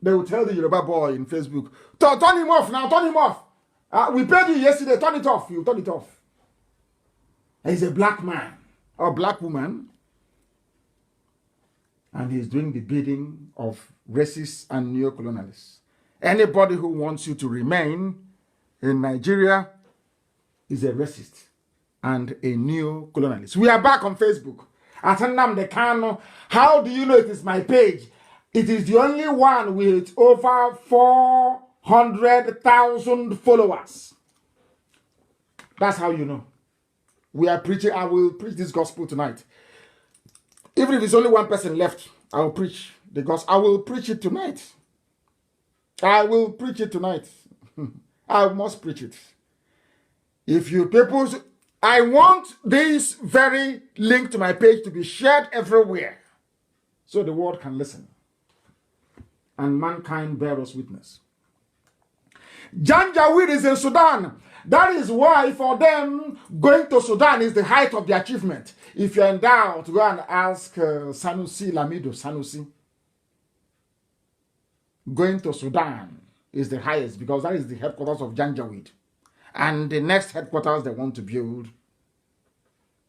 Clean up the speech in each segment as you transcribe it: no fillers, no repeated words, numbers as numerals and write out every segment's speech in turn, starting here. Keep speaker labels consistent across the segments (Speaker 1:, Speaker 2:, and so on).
Speaker 1: They will tell the Yoruba boy in Facebook, turn him off now, turn him off. We paid you yesterday, turn it off. You turn it off. He's a black man or black woman, and he's doing the bidding of racists and neo-colonialists. Anybody who wants you to remain in Nigeria is a racist and a neo-colonialist. We are back on Facebook at Nnamdi Kanu. How do you know it is my page? It is the only one with over 400,000 followers. That's how you know. We are preaching. I will preach this gospel tonight. Even if it's only one person left, I will preach the gospel. I will preach it tonight. I will preach it tonight. I must preach it. If you people, I want this very link to my page to be shared everywhere so the world can listen and mankind bear us witness. Janjaweed is in Sudan. That is why for them, going to Sudan is the height of the achievement. If you're in doubt, go and ask Sanusi Lamido Sanusi. Going to Sudan is the highest because that is the headquarters of Janjaweed. And the next headquarters they want to build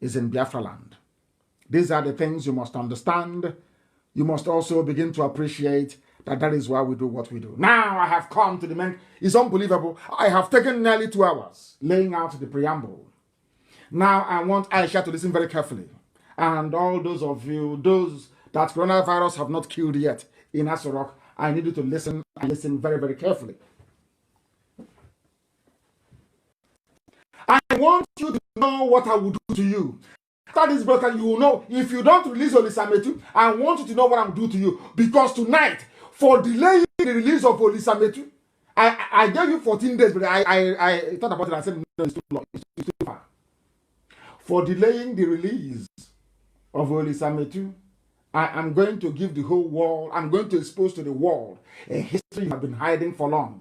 Speaker 1: is in Biafra land. These are the things you must understand. You must also begin to appreciate that is why we do what we do. Now I have come to the main. It's unbelievable. I have taken nearly 2 hours laying out the preamble. Now I want Aisha to listen very carefully. And all those of you, those that coronavirus have not killed yet in Asorok, I need you to listen and listen very, very carefully. I want you to know what I will do to you. After this broadcast, you will know. If you don't release Olisametu, I want you to know what I'm doing to you. Because tonight, for delaying the release of Olisametu, I gave you 14 days, but I thought about it and I said, no, it's too long. It's too far. For delaying the release of Olisametu, I am going to give the whole world, I'm going to expose to the world a history you have been hiding for long.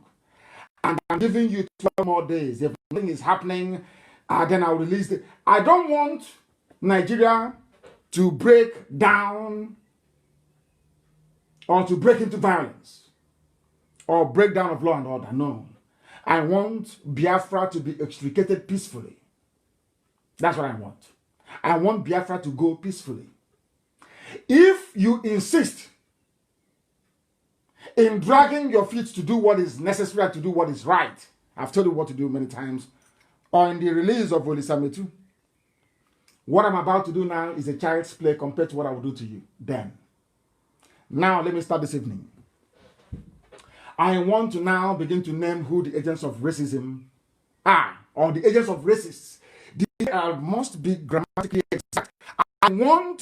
Speaker 1: And I'm giving you 12 more days. If nothing is happening, then I'll release it. I don't want Nigeria to break down or to break into violence or breakdown of law and order. No. I want Biafra to be extricated peacefully. That's what I want. I want Biafra to go peacefully. If you insist in dragging your feet to do what is necessary, to do what is right, I've told you what to do many times, or in the release of Olisametu, what I'm about to do now is a child's play compared to what I will do to you then. Now, let me start this evening. I want to now begin to name who the agents of racism are, or the agents of racists. They must be grammatically exact. I want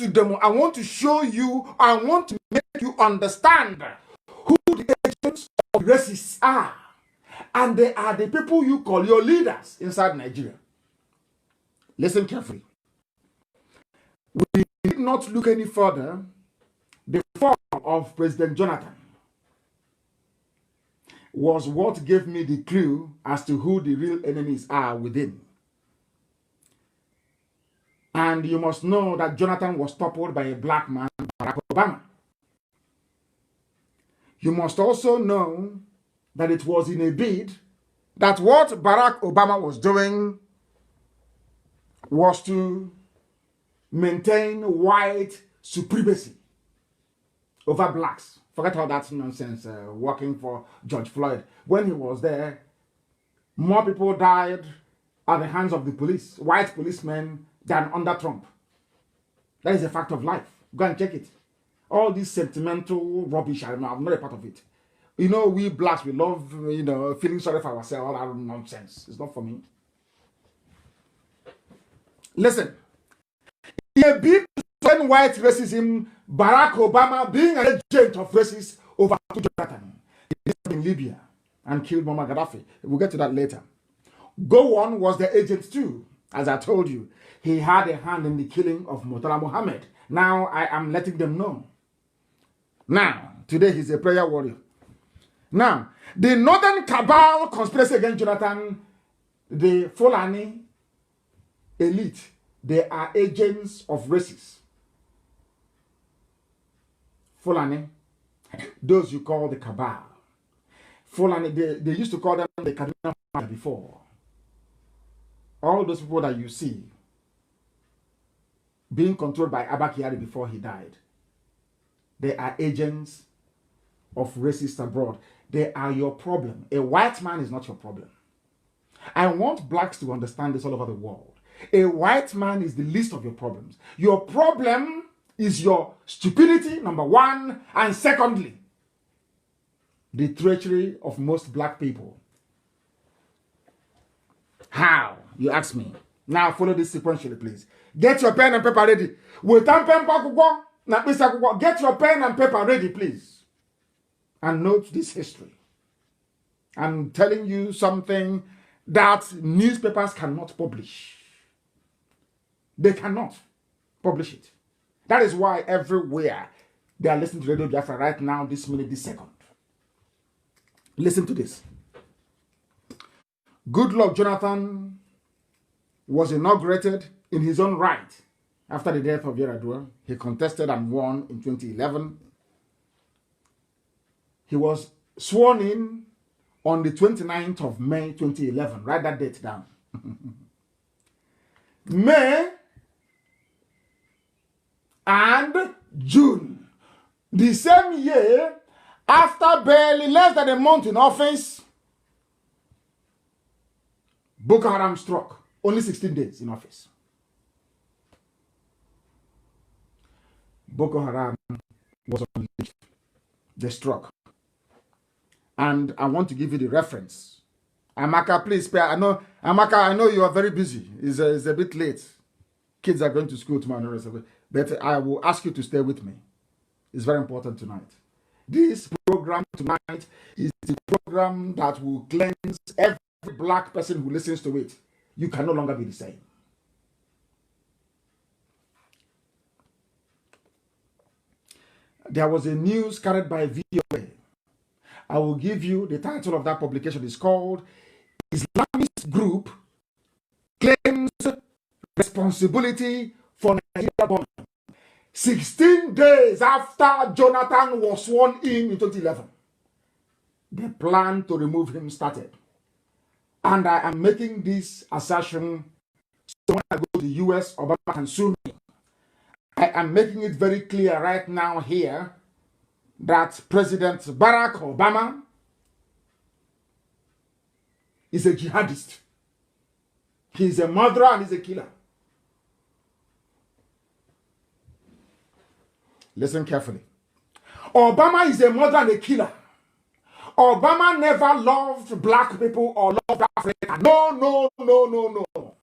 Speaker 1: to show you, I want to make you understand who the agents of racists are. And they are the people you call your leaders inside Nigeria. Listen carefully. We did not look any further. The fall of President Jonathan was what gave me the clue as to who the real enemies are within. And you must know that Jonathan was toppled by a black man, Barack Obama. You must also know that it was in a bid that what Barack Obama was doing was to maintain white supremacy over blacks. Forget all that nonsense working for George Floyd. When he was there, more people died at the hands of the police, white policemen, than under Trump. That is a fact of life. Go and check it. All this sentimental rubbish, I'm not a part of it. You know, we blacks, we love, feeling sorry for ourselves, all that nonsense. It's not for me. Listen. In a bid to end white racism, Barack Obama, being an agent of racists, overthrew Jonathan in Libya and killed Muammar Gaddafi. We'll get to that later. Gowon was the agent too, as I told you. He had a hand in the killing of Murtala Muhammad. Now I am letting them know. Now, today he's a prayer warrior. Now, the Northern Cabal conspiracy against Jonathan, the Fulani elite, they are agents of racists. Fulani. those you call the cabal. Fulani, they used to call them the Kanu before. All those people that you see being controlled by Abba Kyari before he died, they are agents of racists abroad. They are your problem. A white man is not your problem. I want blacks to understand this all over the world. A white man is the least of your problems. Your problem is your stupidity, number one, and secondly, the treachery of most black people. How? You ask me. Now follow this sequentially, please. Get your pen and paper ready. Get your pen and paper ready, please. And note this history. I'm telling you something that newspapers cannot publish. They cannot publish it. That is why everywhere they are listening to Radio Biafra right now, this minute, this second. Listen to this. Goodluck Jonathan was inaugurated in his own right after the death of Hail Oduduwa. He contested and won in 2011. He was sworn in on the 29th of May 2011. Write that date down. May and June. The same year, after barely less than a month in office, Boko Haram struck. Only 16 days in office. Boko Haram was unleashed. They struck. And I want to give you the reference. Amaka, please spare. Amaka, I know you are very busy. It's a bit late. Kids are going to school tomorrow. But I will ask you to stay with me. It's very important tonight. This program tonight is the program that will cleanse every black person who listens to it. You can no longer be the same. There was a news carried by VOA. I will give you the title of that publication. It's called Islamist Group Claims Responsibility for Nigeria Bombing. 16 days after Jonathan was sworn in 2011, the plan to remove him started. And I am making this assertion so when I go to the US, Obama can sue me. I am making it very clear right now here that President Barack Obama is a jihadist. He's a murderer and he's a killer. Listen carefully. Obama is a murderer and a killer. Obama never loved black people or loved Africa. No, no, no, no, no.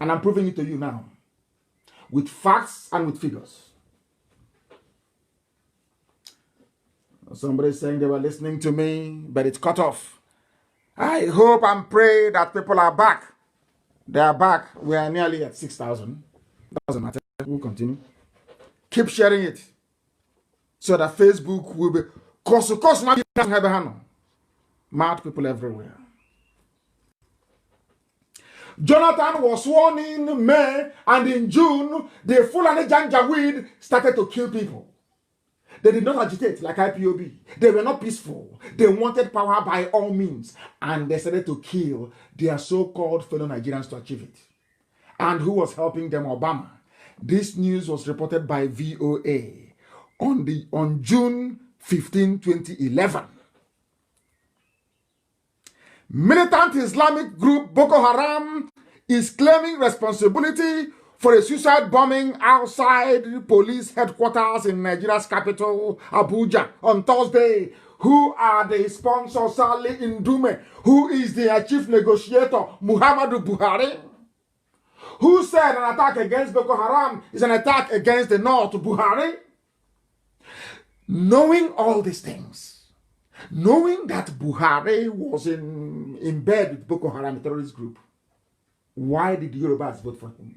Speaker 1: And I'm proving it to you now. With facts and with figures. Somebody is saying they were listening to me, but it's cut off. I hope and pray that people are back. They are back. We are nearly at 6,000. Doesn't matter. We'll continue. Keep sharing it. So that Facebook will be... Mad people everywhere. Jonathan was sworn in May, and in June, the Fulani Janjaweed started to kill people. They did not agitate like IPOB. They were not peaceful. They wanted power by all means, and they started to kill their so-called fellow Nigerians to achieve it. And who was helping them? Obama. This news was reported by VOA on June 15, 2011. Militant Islamic group Boko Haram is claiming responsibility for a suicide bombing outside police headquarters in Nigeria's capital, Abuja, on Thursday. Who are the sponsors? Sali Ndume, who is the chief negotiator, Muhammadu Buhari, who said an attack against Boko Haram is an attack against the North, Buhari. Knowing all these things, knowing that Buhari was in bed with Boko Haram, a terrorist group, why did Yorubas vote for him?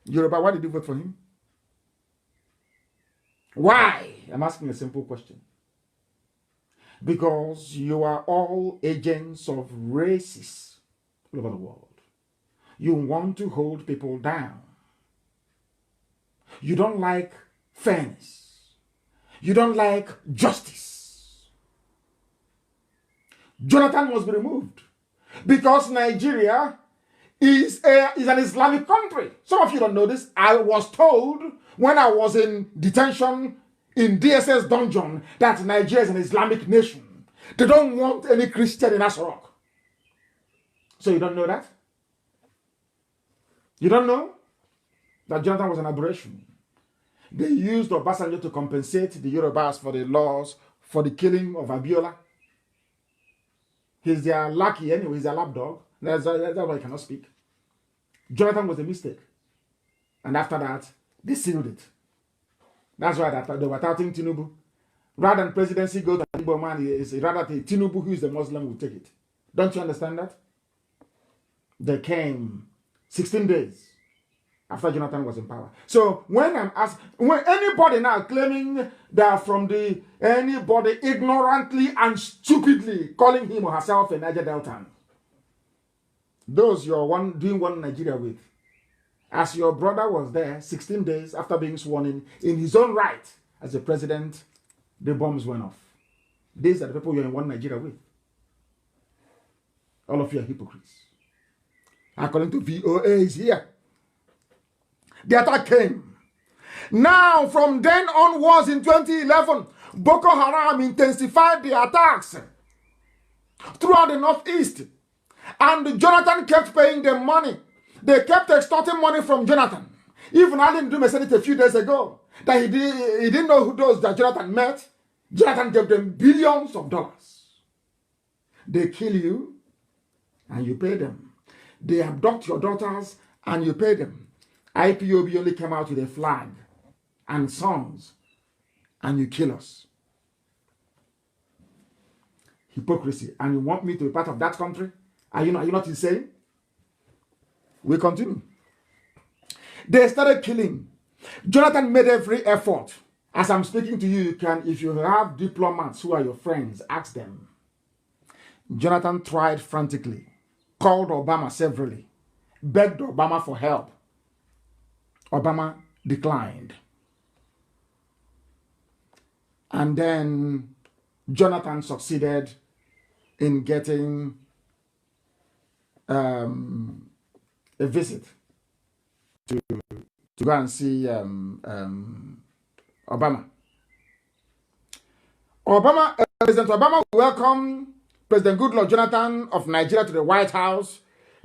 Speaker 1: Yoruba, why did you vote for him? Why? I'm asking a simple question. Because you are all agents of racists all over the world. You want to hold people down. You don't like fairness. You don't like justice. Jonathan must be removed because Nigeria is an Islamic country. Some of you don't know this. I was told when I was in detention in DSS dungeon that Nigeria is an Islamic nation. They don't want any Christian in Asarok. So you don't know that? You don't know that Jonathan was an aberration? They used Obasanjo to compensate the Yorubas for the laws for the killing of Abiola. He's their lucky anyway, he's their lapdog. That's why he cannot speak. Jonathan was a mistake. And after that, they sealed it. That's why they were touting Tinubu. Rather than presidency go to Igbo man, it's rather Tinubu, who is the Muslim, will take it. Don't you understand that? They came 16 days after Jonathan was in power. So when I'm asked, when anybody now claiming that anybody ignorantly and stupidly calling him or herself a Niger Deltan, those you're doing one Nigeria with, as your brother was there 16 days after being sworn in his own right as a president, the bombs went off. These are the people you're in one Nigeria with. All of you are hypocrites. According to VOA is here. The attack came. Now, from then onwards in 2011, Boko Haram intensified the attacks throughout the Northeast. And Jonathan kept paying them money. They kept extorting money from Jonathan. Even Ali Ndume said it a few days ago, that he didn't know who those that Jonathan met. Jonathan gave them billions of dollars. They kill you, and you pay them. They abduct your daughters, and you pay them. IPOB only came out with a flag and songs, and you kill us. Hypocrisy. And you want me to be part of that country? Are you not insane? We continue. They started killing. Jonathan made every effort. As I'm speaking to you, if you have diplomats who are your friends, ask them. Jonathan tried frantically, called Obama severally, begged Obama for help. Obama declined. And then Jonathan succeeded in getting a visit to go and see Obama. President Obama welcomed President Goodluck Jonathan of Nigeria to the White House.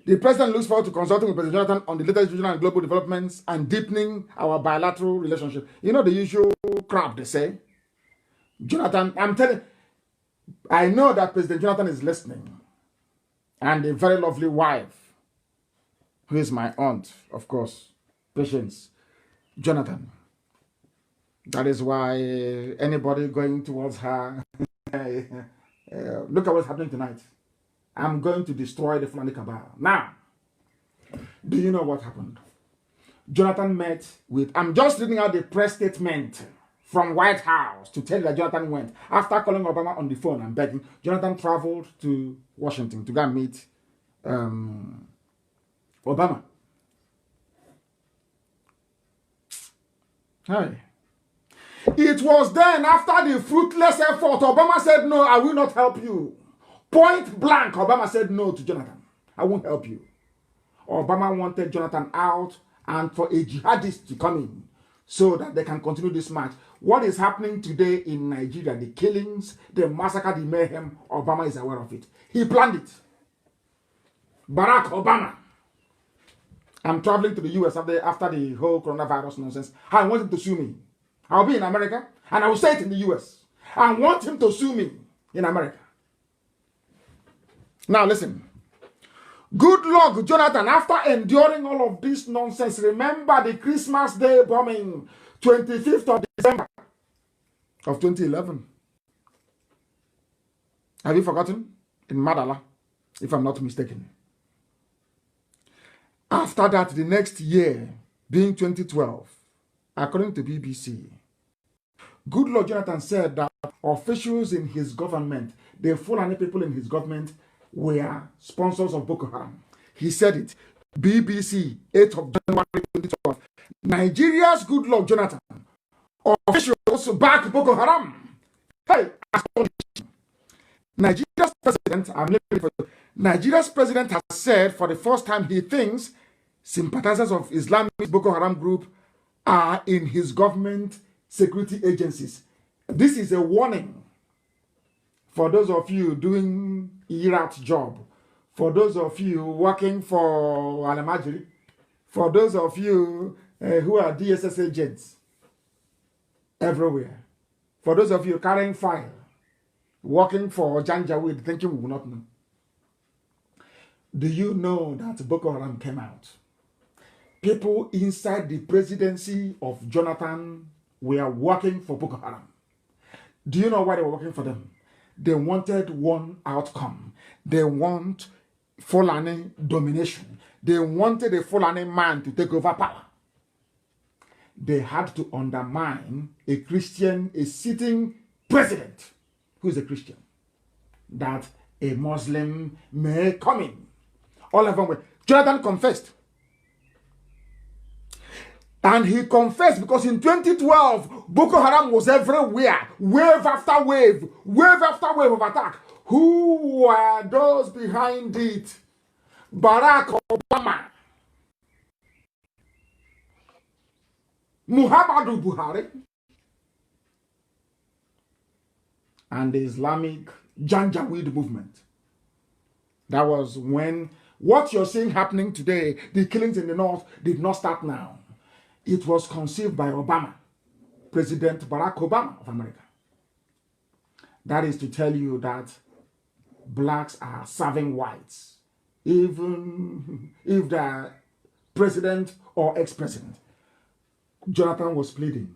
Speaker 1: The president looks forward to consulting with President Jonathan on the latest regional and global developments and deepening our bilateral relationship. You know the usual crap they say. Jonathan, I know that President Jonathan is listening. And a very lovely wife, who is my aunt, of course, Patience, Jonathan. That is why anybody going towards her, look at what's happening tonight. I'm going to destroy the Fulani Cabal. Now, do you know what happened? Jonathan met with, I'm just reading out the press statement from White House to tell you that Jonathan went. After calling Obama on the phone and begging, Jonathan traveled to Washington to go and meet Obama. Hi. It was then, after the fruitless effort, Obama said, no, I will not help you. Point blank, Obama said no to Jonathan. I won't help you. Obama wanted Jonathan out and for a jihadist to come in so that they can continue this match. What is happening today in Nigeria, the killings, the massacre, the mayhem, Obama is aware of it. He planned it. Barack Obama. I'm traveling to the US after the whole coronavirus nonsense. I want him to sue me. I'll be in America and I will say it in the US. I want him to sue me in America. Now listen. Good luck, Jonathan. After enduring all of this nonsense, remember the Christmas Day bombing, 25th of December of 2011. Have you forgotten? In Madala, if I'm not mistaken. After that, the next year, being 2012, according to BBC, Goodluck Jonathan said that officials in his government, the Fulani people in his government, were sponsors of Boko Haram. He said it. BBC, 8th of January 2012. Nigeria's Goodluck Jonathan officials back Boko Haram. Hey, Nigeria's president, Nigeria's president has said for the first time he thinks sympathizers of Islamic Boko Haram group are in his government security agencies. This is a warning for those of you doing IRAT job, for those of you working for Alamajiri, for those of you who are DSS agents everywhere, for those of you carrying file, working for Janjaweed, thinking we will not know. Do you know that Boko Haram came out? People inside the presidency of Jonathan were working for Boko Haram. Do you know why they were working for them? They wanted one outcome. They want Fulani domination. They wanted a Fulani man to take over power. They had to undermine a Christian, a sitting president who is a Christian, that a Muslim may come in. All of them were. Jonathan confessed. And he confessed because in 2012, Boko Haram was everywhere. Wave after wave of attack. Who were those behind it? Barack Obama, Muhammadu Buhari, and the Islamic Janjaweed movement. That was when what you're seeing happening today, the killings in the north, did not start now. It was conceived by Obama, President Barack Obama of America. That is to tell you that blacks are serving whites, even if they're president or ex-president. Jonathan was pleading.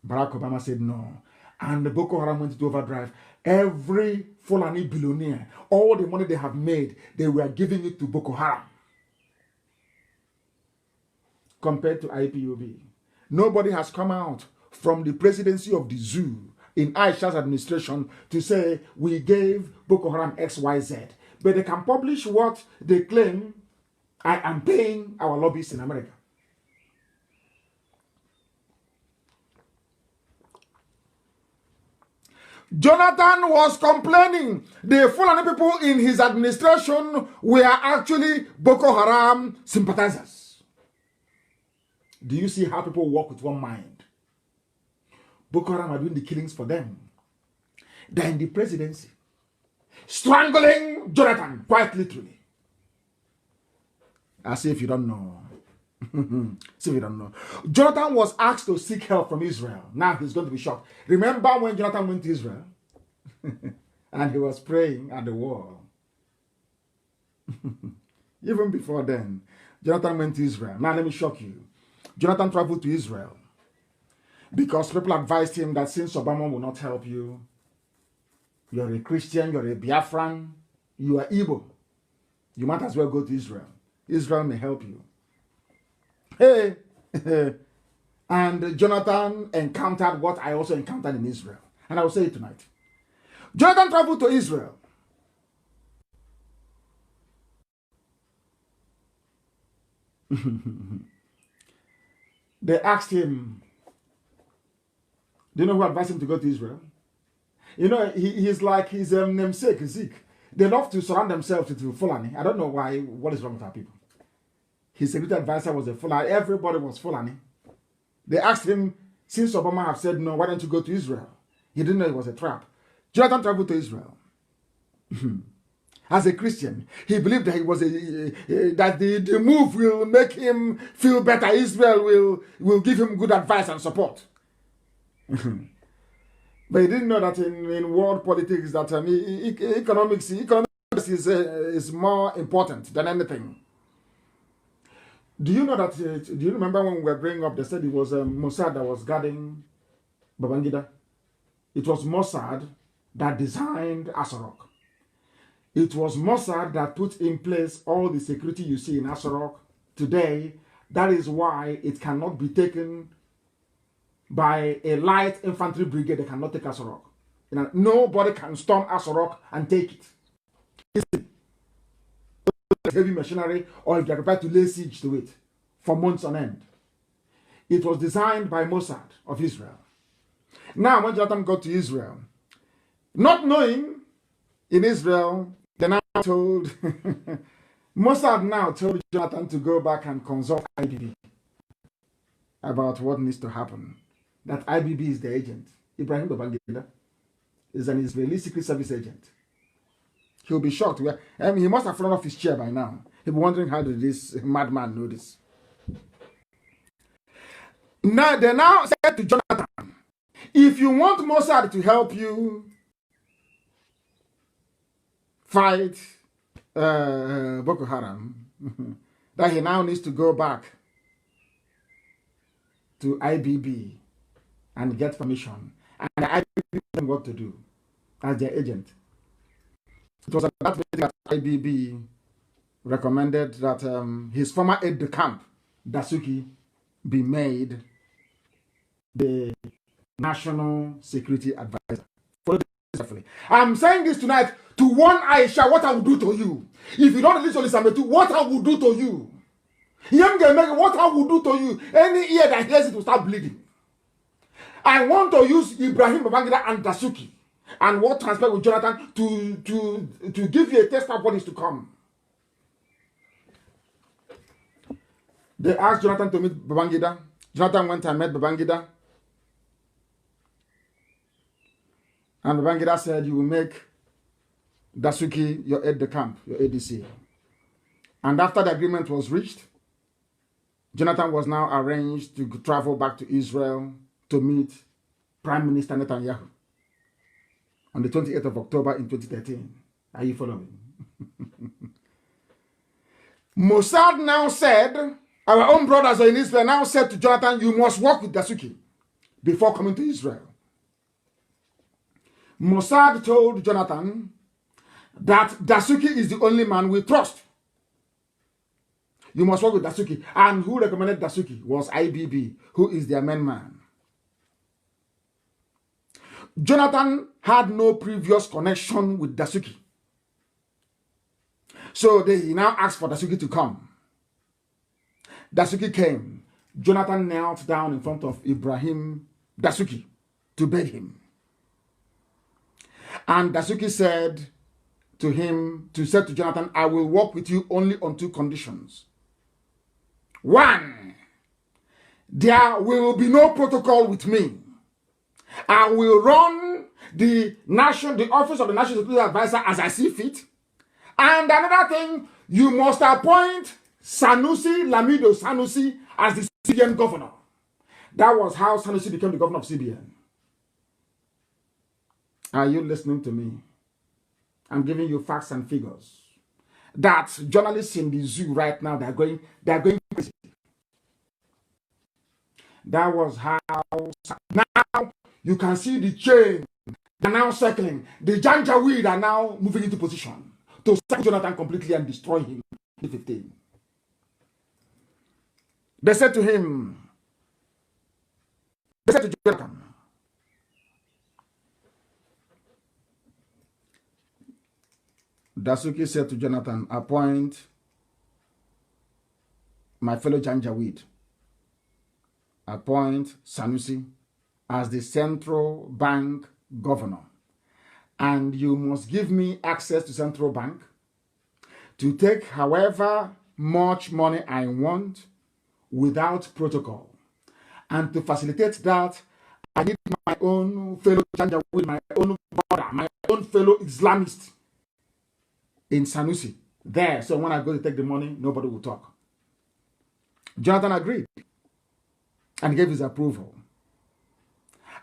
Speaker 1: Barack Obama said no. And the Boko Haram went into overdrive. Every Fulani billionaire, all the money they have made, they were giving it to Boko Haram. Compared to IPOB. Nobody has come out from the presidency of the zoo in Aisha's administration to say we gave Boko Haram XYZ. But they can publish what they claim. I am paying our lobbyists in America. Jonathan was complaining the Fulani people in his administration were actually Boko Haram sympathizers. Do you see how people work with one mind? Boko Haram are doing the killings for them. They're in the presidency, strangling Jonathan, quite literally. As if you don't know. See if you don't know. Jonathan was asked to seek help from Israel. Now he's going to be shocked. Remember when Jonathan went to Israel? And he was praying at the wall. Even before then, Jonathan went to Israel. Now let me shock you. Jonathan traveled to Israel because people advised him that since Obama will not help you, you're a Christian, you're a Biafran, you are Igbo, you might as well go to Israel. Israel may help you. Hey, and Jonathan encountered what I also encountered in Israel. And I will say it tonight. Jonathan traveled to Israel. They asked him, do you know who advised him to go to Israel? You know, he's like his namesake, Zeke. They love to surround themselves with Fulani. I don't know why, what is wrong with our people. His security advisor was a Fulani. Everybody was Fulani. They asked him, since Obama have said no, why don't you go to Israel? He didn't know it was a trap. Jonathan traveled to Israel. As a Christian, he believed that he was that the move will make him feel better. Israel will give him good advice and support. But he didn't know that in world politics that economics is more important than anything. Do you know that? Do you remember when we were growing up? They said it was Mossad that was guarding Babangida. It was Mossad that designed Asorok. It was Mossad that put in place all the security you see in Asorok today. That is why it cannot be taken by a light infantry brigade. They cannot take Asorok. You know, nobody can storm Asorok and take it. Heavy machinery, or if they're prepared to lay siege to it for months on end. It was designed by Mossad of Israel. Now, when Jonathan got to Israel, not knowing in Israel, they now told, Mossad now told Jonathan to go back and consult IPOB about what needs to happen. That IPOB is the agent. Ibrahim Babangida is an Israeli Secret Service agent. He'll be shocked. He must have fallen off his chair by now. He'll be wondering, how did this madman know this? Now, they now said to Jonathan, if you want Mossad to help you fight Boko Haram, that he now needs to go back to IPOB and get permission. And the IPOB told him what to do as their agent. It was at that meeting that IPOB recommended that his former aide-de-camp, Dasuki, be made the National Security Advisor. Follow this carefully. I'm saying this tonight to warn Aisha what I will do to you. If you don't release Olisametu, what I will do to you. What I will do to you. Any ear that hears it will start bleeding. I want to use Ibrahim Babangida and Dasuki and what transpired with Jonathan to give you a taste of what is to come. They asked Jonathan to meet Babangida. Jonathan went and met Babangida. And Babangida said, you will make Dasuki your aide-de-camp, your ADC. And after the agreement was reached, Jonathan was now arranged to travel back to Israel to meet Prime Minister Netanyahu on the 28th of October in 2013. Are you following? Mossad now said, our own brothers in Israel now said to Jonathan, you must work with Dasuki before coming to Israel. Mossad told Jonathan that Dasuki is the only man we trust. You must work with Dasuki. And who recommended Dasuki was IPOB, who is their main man. Jonathan had no previous connection with Dasuki. So he now asked for Dasuki to come. Dasuki came. Jonathan knelt down in front of Ibrahim Dasuki to beg him. And Dasuki said to Jonathan, I will work with you only on two conditions. One, there will be no protocol with me. I will run the office of the National Security Advisor as I see fit. And another thing, you must appoint Lamido Sanusi as the CBN governor. That was how Sanusi became the governor of CBN. Are you listening to me? I'm giving you facts and figures. That journalists in the zoo right now, they're going crazy. That was how. Now you can see the chain. They're now circling. The Janjaweed are now moving into position to sack Jonathan completely and destroy him. 15. They said to Jonathan, Dasuki said to Jonathan, appoint my fellow Janjaweed, appoint Sanusi as the central bank governor. And you must give me access to central bank to take however much money I want without protocol. And to facilitate that, I need my own fellow Janjaweed, my own brother, my own fellow Islamist in Sanusi there. So when I go to take the money, nobody will talk. Jonathan agreed and gave his approval.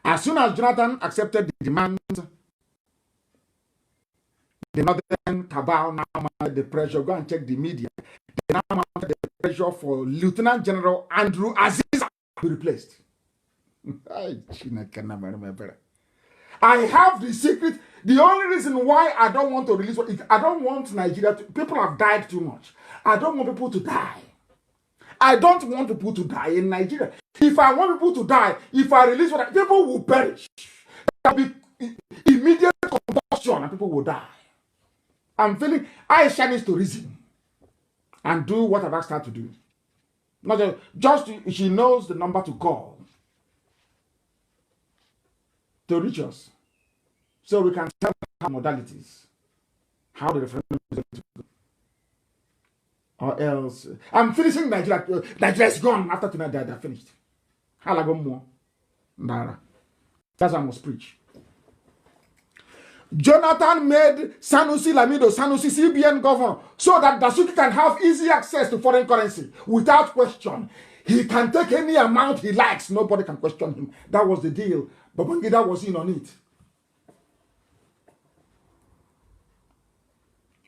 Speaker 1: As soon as Jonathan accepted the demand, the northern cabal now mounted the pressure. Go and check the media. They now mounted the pressure for Lieutenant General Andrew Aziz to be replaced. I have the secret. The only reason why I don't want to release it, I don't want Nigeria to, people have died too much. I don't want people to die. I don't want people to die in Nigeria. If I want people to die, if I release what, people will perish. There will be immediate combustion and people will die. I'm feeling Aisha needs to reason and do what I've asked her to do. Not just she knows the number to call to reach us. So we can tell her modalities, how the referendum is going to go. Or else, I'm finishing Nigeria. Nigeria is gone after tonight. They're finished. Halagomo. That's what I must preach. Jonathan made Sanusi Lamido, Sanusi CBN governor, so that Dasuki can have easy access to foreign currency without question. He can take any amount he likes. Nobody can question him. That was the deal. Babangida was in on it.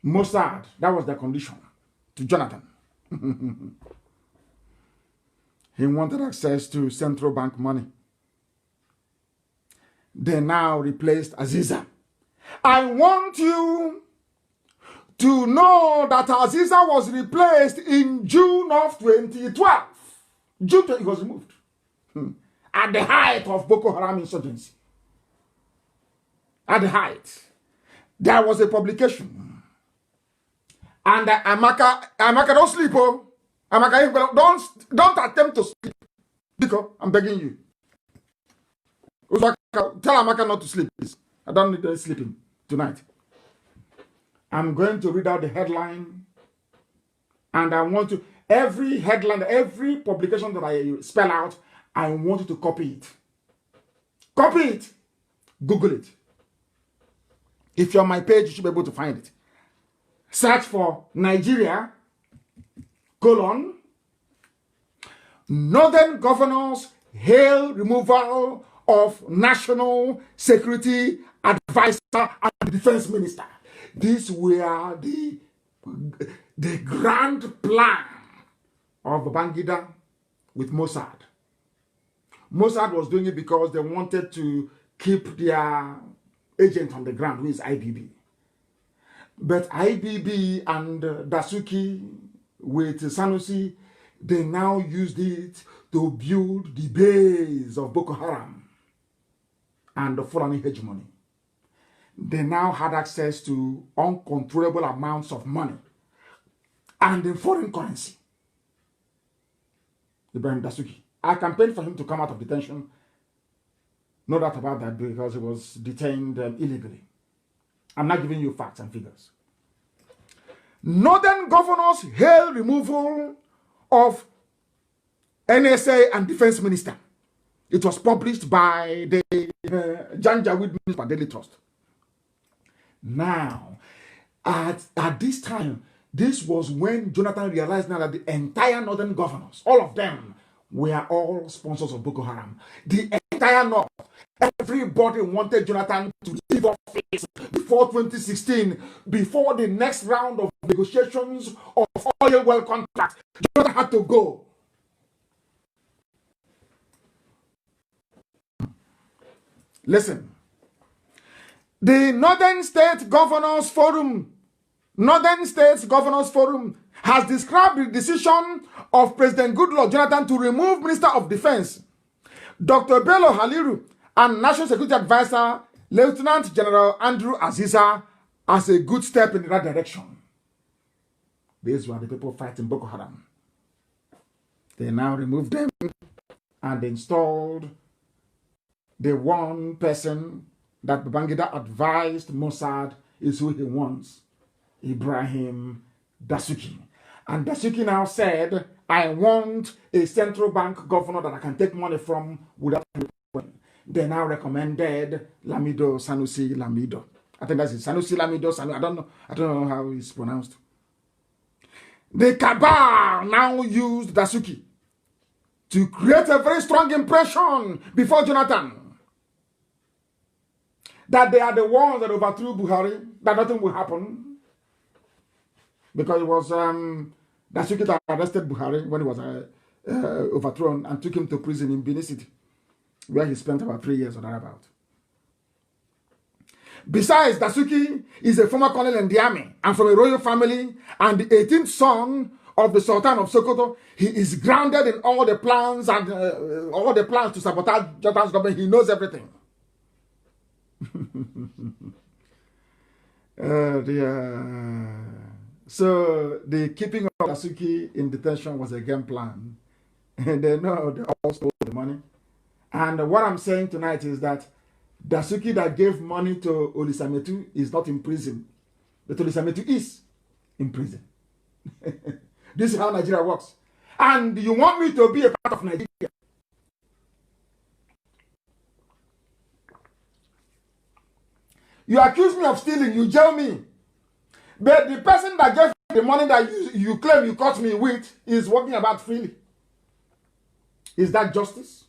Speaker 1: Mossad, that was the condition to Jonathan. He wanted access to central bank money. They now replaced Aziza. I want you to know that Aziza was replaced in June of 2012. June 20, he was removed. At the height of Boko Haram insurgency. At the height. There was a publication. And Amaka, don't sleep, oh. Amaka, don't attempt to sleep. Because I'm begging you. Tell Amaka not to sleep, please. I don't need her sleeping tonight. I'm going to read out the headline. And I want to, every headline, every publication that I spell out, I want you to copy it. Copy it. Google it. If you're on my page, you should be able to find it. Search for Nigeria, Northern governors hail removal of National Security Advisor and Defense Minister. These were the grand plan of Babangida with Mossad. Mossad was doing it because they wanted to keep their agent on the ground, who is IPOB. But IPOB and Dasuki with Sanusi, they now used it to build the base of Boko Haram and the Fulani hegemony. They now had access to uncontrollable amounts of money and in foreign currency. Ibrahim Dasuki. I campaigned for him to come out of detention. No doubt about that, because he was detained illegally. I'm not giving you facts and figures. Northern governors hail removal of NSA and Defense Minister. It was published by the Janjaweed newspaper, Daily Trust. Now, at this time, this was when Jonathan realized now that the entire northern governors, all of them, were all sponsors of Boko Haram. The entire North, everybody wanted Jonathan to leave office before 2016, before the next round of negotiations of oil well contracts. Jonathan had to go. Listen, the Northern States Governors Forum has described the decision of President Goodluck Jonathan to remove Minister of Defense, Dr. Bello Haliru, and National Security Advisor, Lieutenant General Andrew Aziza, as a good step in that direction. These were the people fighting Boko Haram. They now removed them and installed the one person that Babangida advised Mossad is who he wants, Ibrahim Dasuki. And Dasuki now said, I want a central bank governor that I can take money from without reporting. They now recommended Lamido, Sanusi Lamido. I think that's it. Sanusi Lamido, Sanusi. I don't know how it's pronounced. The cabal now used Dasuki to create a very strong impression before Jonathan that they are the ones that overthrew Buhari, that nothing will happen. Because it was Dasuki that arrested Buhari when he was overthrown and took him to prison in Benin City, where he spent about 3 years or thereabout. Besides, Dasuki is a former colonel in the army and from a royal family and the 18th son of the Sultan of Sokoto. He is grounded in all the plans and all the plans to sabotage Jonathan's government. He knows everything. So the keeping of Dasuki in detention was a game plan. And they know they all stole the money. And what I'm saying tonight is that Dasuki that gave money to Olisametu is not in prison. But Olisametu is in prison. This is how Nigeria works. And you want me to be a part of Nigeria? You accuse me of stealing, you jail me. But the person that gave the money that you claim you caught me with is walking about freely. Is that justice?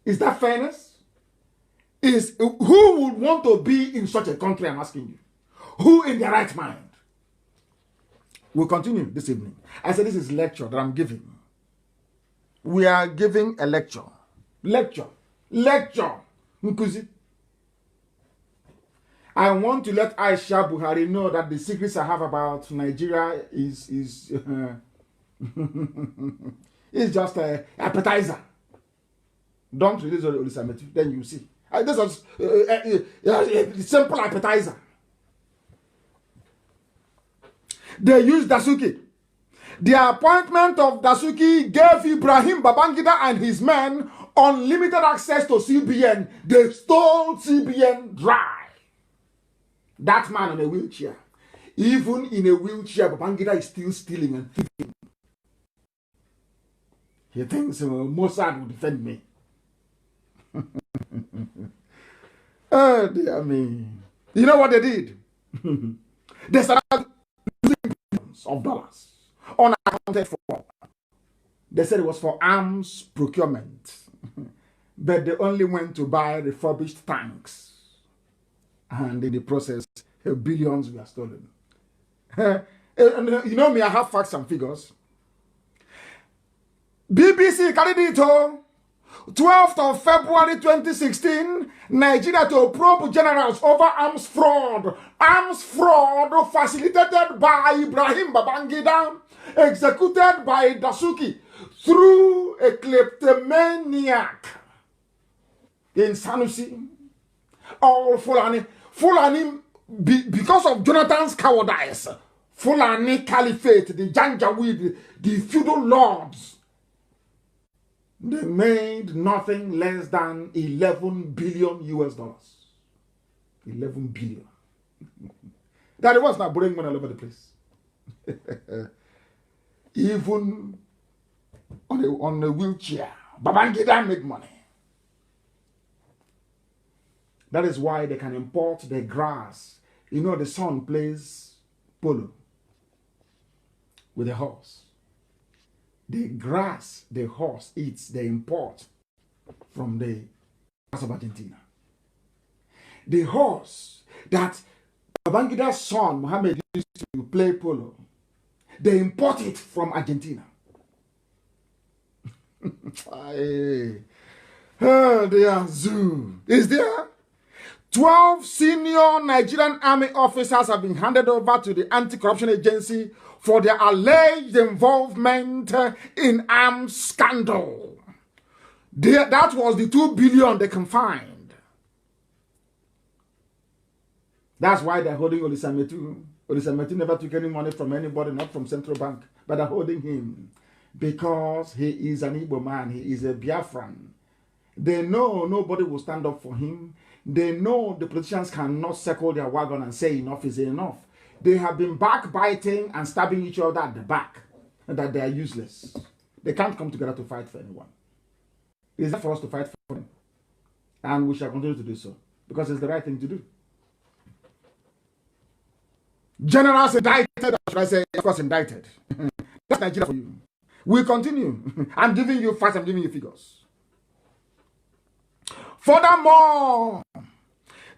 Speaker 1: Is that fairness? Who would want to be in such a country, I'm asking you? Who in their right mind? We'll continue this evening. I said this is lecture that I'm giving. We are giving a lecture. Lecture. Nkuzi. I want to let Aisha Buhari know that the secrets I have about Nigeria is it's just an appetizer. Don't release Olisametu, then you see. This was a simple appetizer. They used Dasuki. The appointment of Dasuki gave Ibrahim Babangida and his men unlimited access to CBN. They stole CBN dry. That man in a wheelchair. Even in a wheelchair, Babangida is still stealing and thieving. He thinks Mossad will defend me. Oh, dear me. You know what they did? They started losing billions of dollars unaccounted for. They said it was for arms procurement. But they only went to buy refurbished tanks. And in the process, billions were stolen. You know me, I have facts and figures. BBC carried it all. 12th of February 2016, Nigeria to probe generals over arms fraud. Arms fraud facilitated by Ibrahim Babangida, executed by Dasuki through a kleptomaniac in Sanusi. All Fulani, because of Jonathan's cowardice, Fulani Caliphate, the Janjaweed, the feudal lords, they made nothing less than 11 billion US dollars. 11 billion. That it was not borrowing money all over the place. Even on a wheelchair, Babangida made money. That is why they can import the grass. You know, the son plays polo with a horse. The grass the horse eats, they import from the grass of Argentina. The horse that Babangida's son, Mohammed, used to play polo, they import it from Argentina. Oh, dear zoo. Is there? 12 senior Nigerian army officers have been handed over to the anti-corruption agency for their alleged involvement in arms scandal. That was the 2 billion they can find. That's why they're holding Olisametu. Olisametu never took any money from anybody, not from Central Bank, but they're holding him because he is an Igbo man. He is a Biafran. They know nobody will stand up for him. They know the politicians cannot circle their wagon and say enough is enough. They have been backbiting and stabbing each other at the back, and that they are useless. They can't come together to fight for anyone. It is not for us to fight for them. And we shall continue to do so, because it's the right thing to do. Generals indicted, or should I say, of course, indicted. That's Nigeria for you. We'll continue. I'm giving you facts, I'm giving you figures. Furthermore,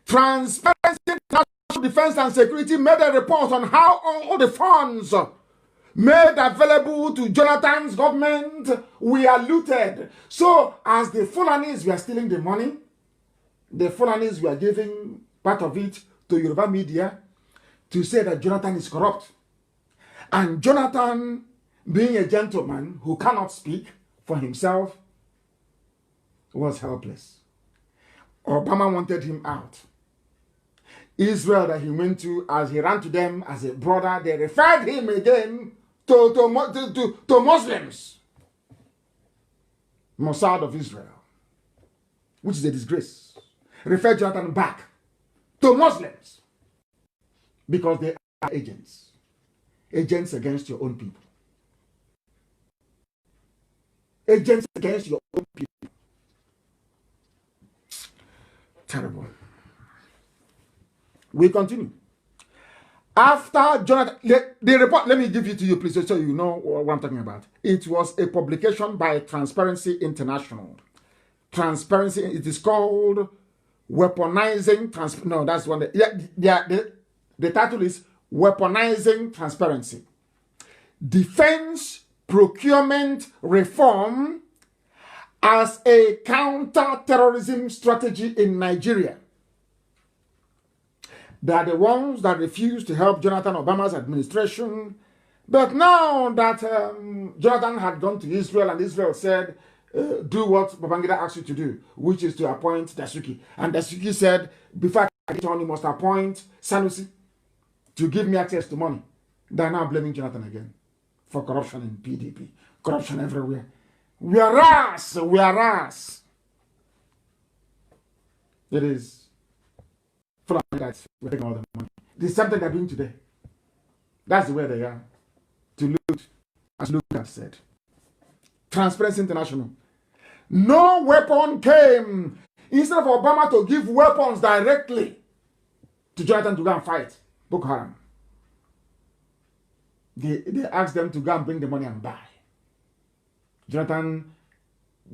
Speaker 1: Transparency International Defense and Security made a report on how all the funds made available to Jonathan's government were looted. So, as the Fulanis were stealing the money, the Fulanis were giving part of it to Yoruba media to say that Jonathan is corrupt. And Jonathan, being a gentleman who cannot speak for himself, was helpless. Obama wanted him out. Israel that he went to, as he ran to them as a brother, they referred him again to Muslims. Mossad of Israel, which is a disgrace, referred Jonathan back to Muslims because they are agents against your own people. Agents against your own people. Terrible. We continue. After Jonathan, the report, let me give it to you, please, so you know what I'm talking about. It was a publication by Transparency International. Transparency, it is called Weaponizing No, that's one. The title is Weaponizing Transparency. Defense Procurement Reform as a counter-terrorism strategy in Nigeria. They are the ones that refused to help Jonathan Obama's administration. But now that Jonathan had gone to Israel and Israel said, do what Babangida asked you to do, which is to appoint Dasuki. And Dasuki said, before I get on, you must appoint Sanusi to give me access to money. They are now blaming Jonathan again for corruption in PDP. Corruption everywhere. We are us. It is. We're taking all the money. This is something they're doing today. That's the way they are. To loot, as Lucas said. Transparency International. No weapon came. Instead of Obama to give weapons directly to Jonathan to go and fight Boko Haram, they asked them to go and bring the money and buy. Jonathan,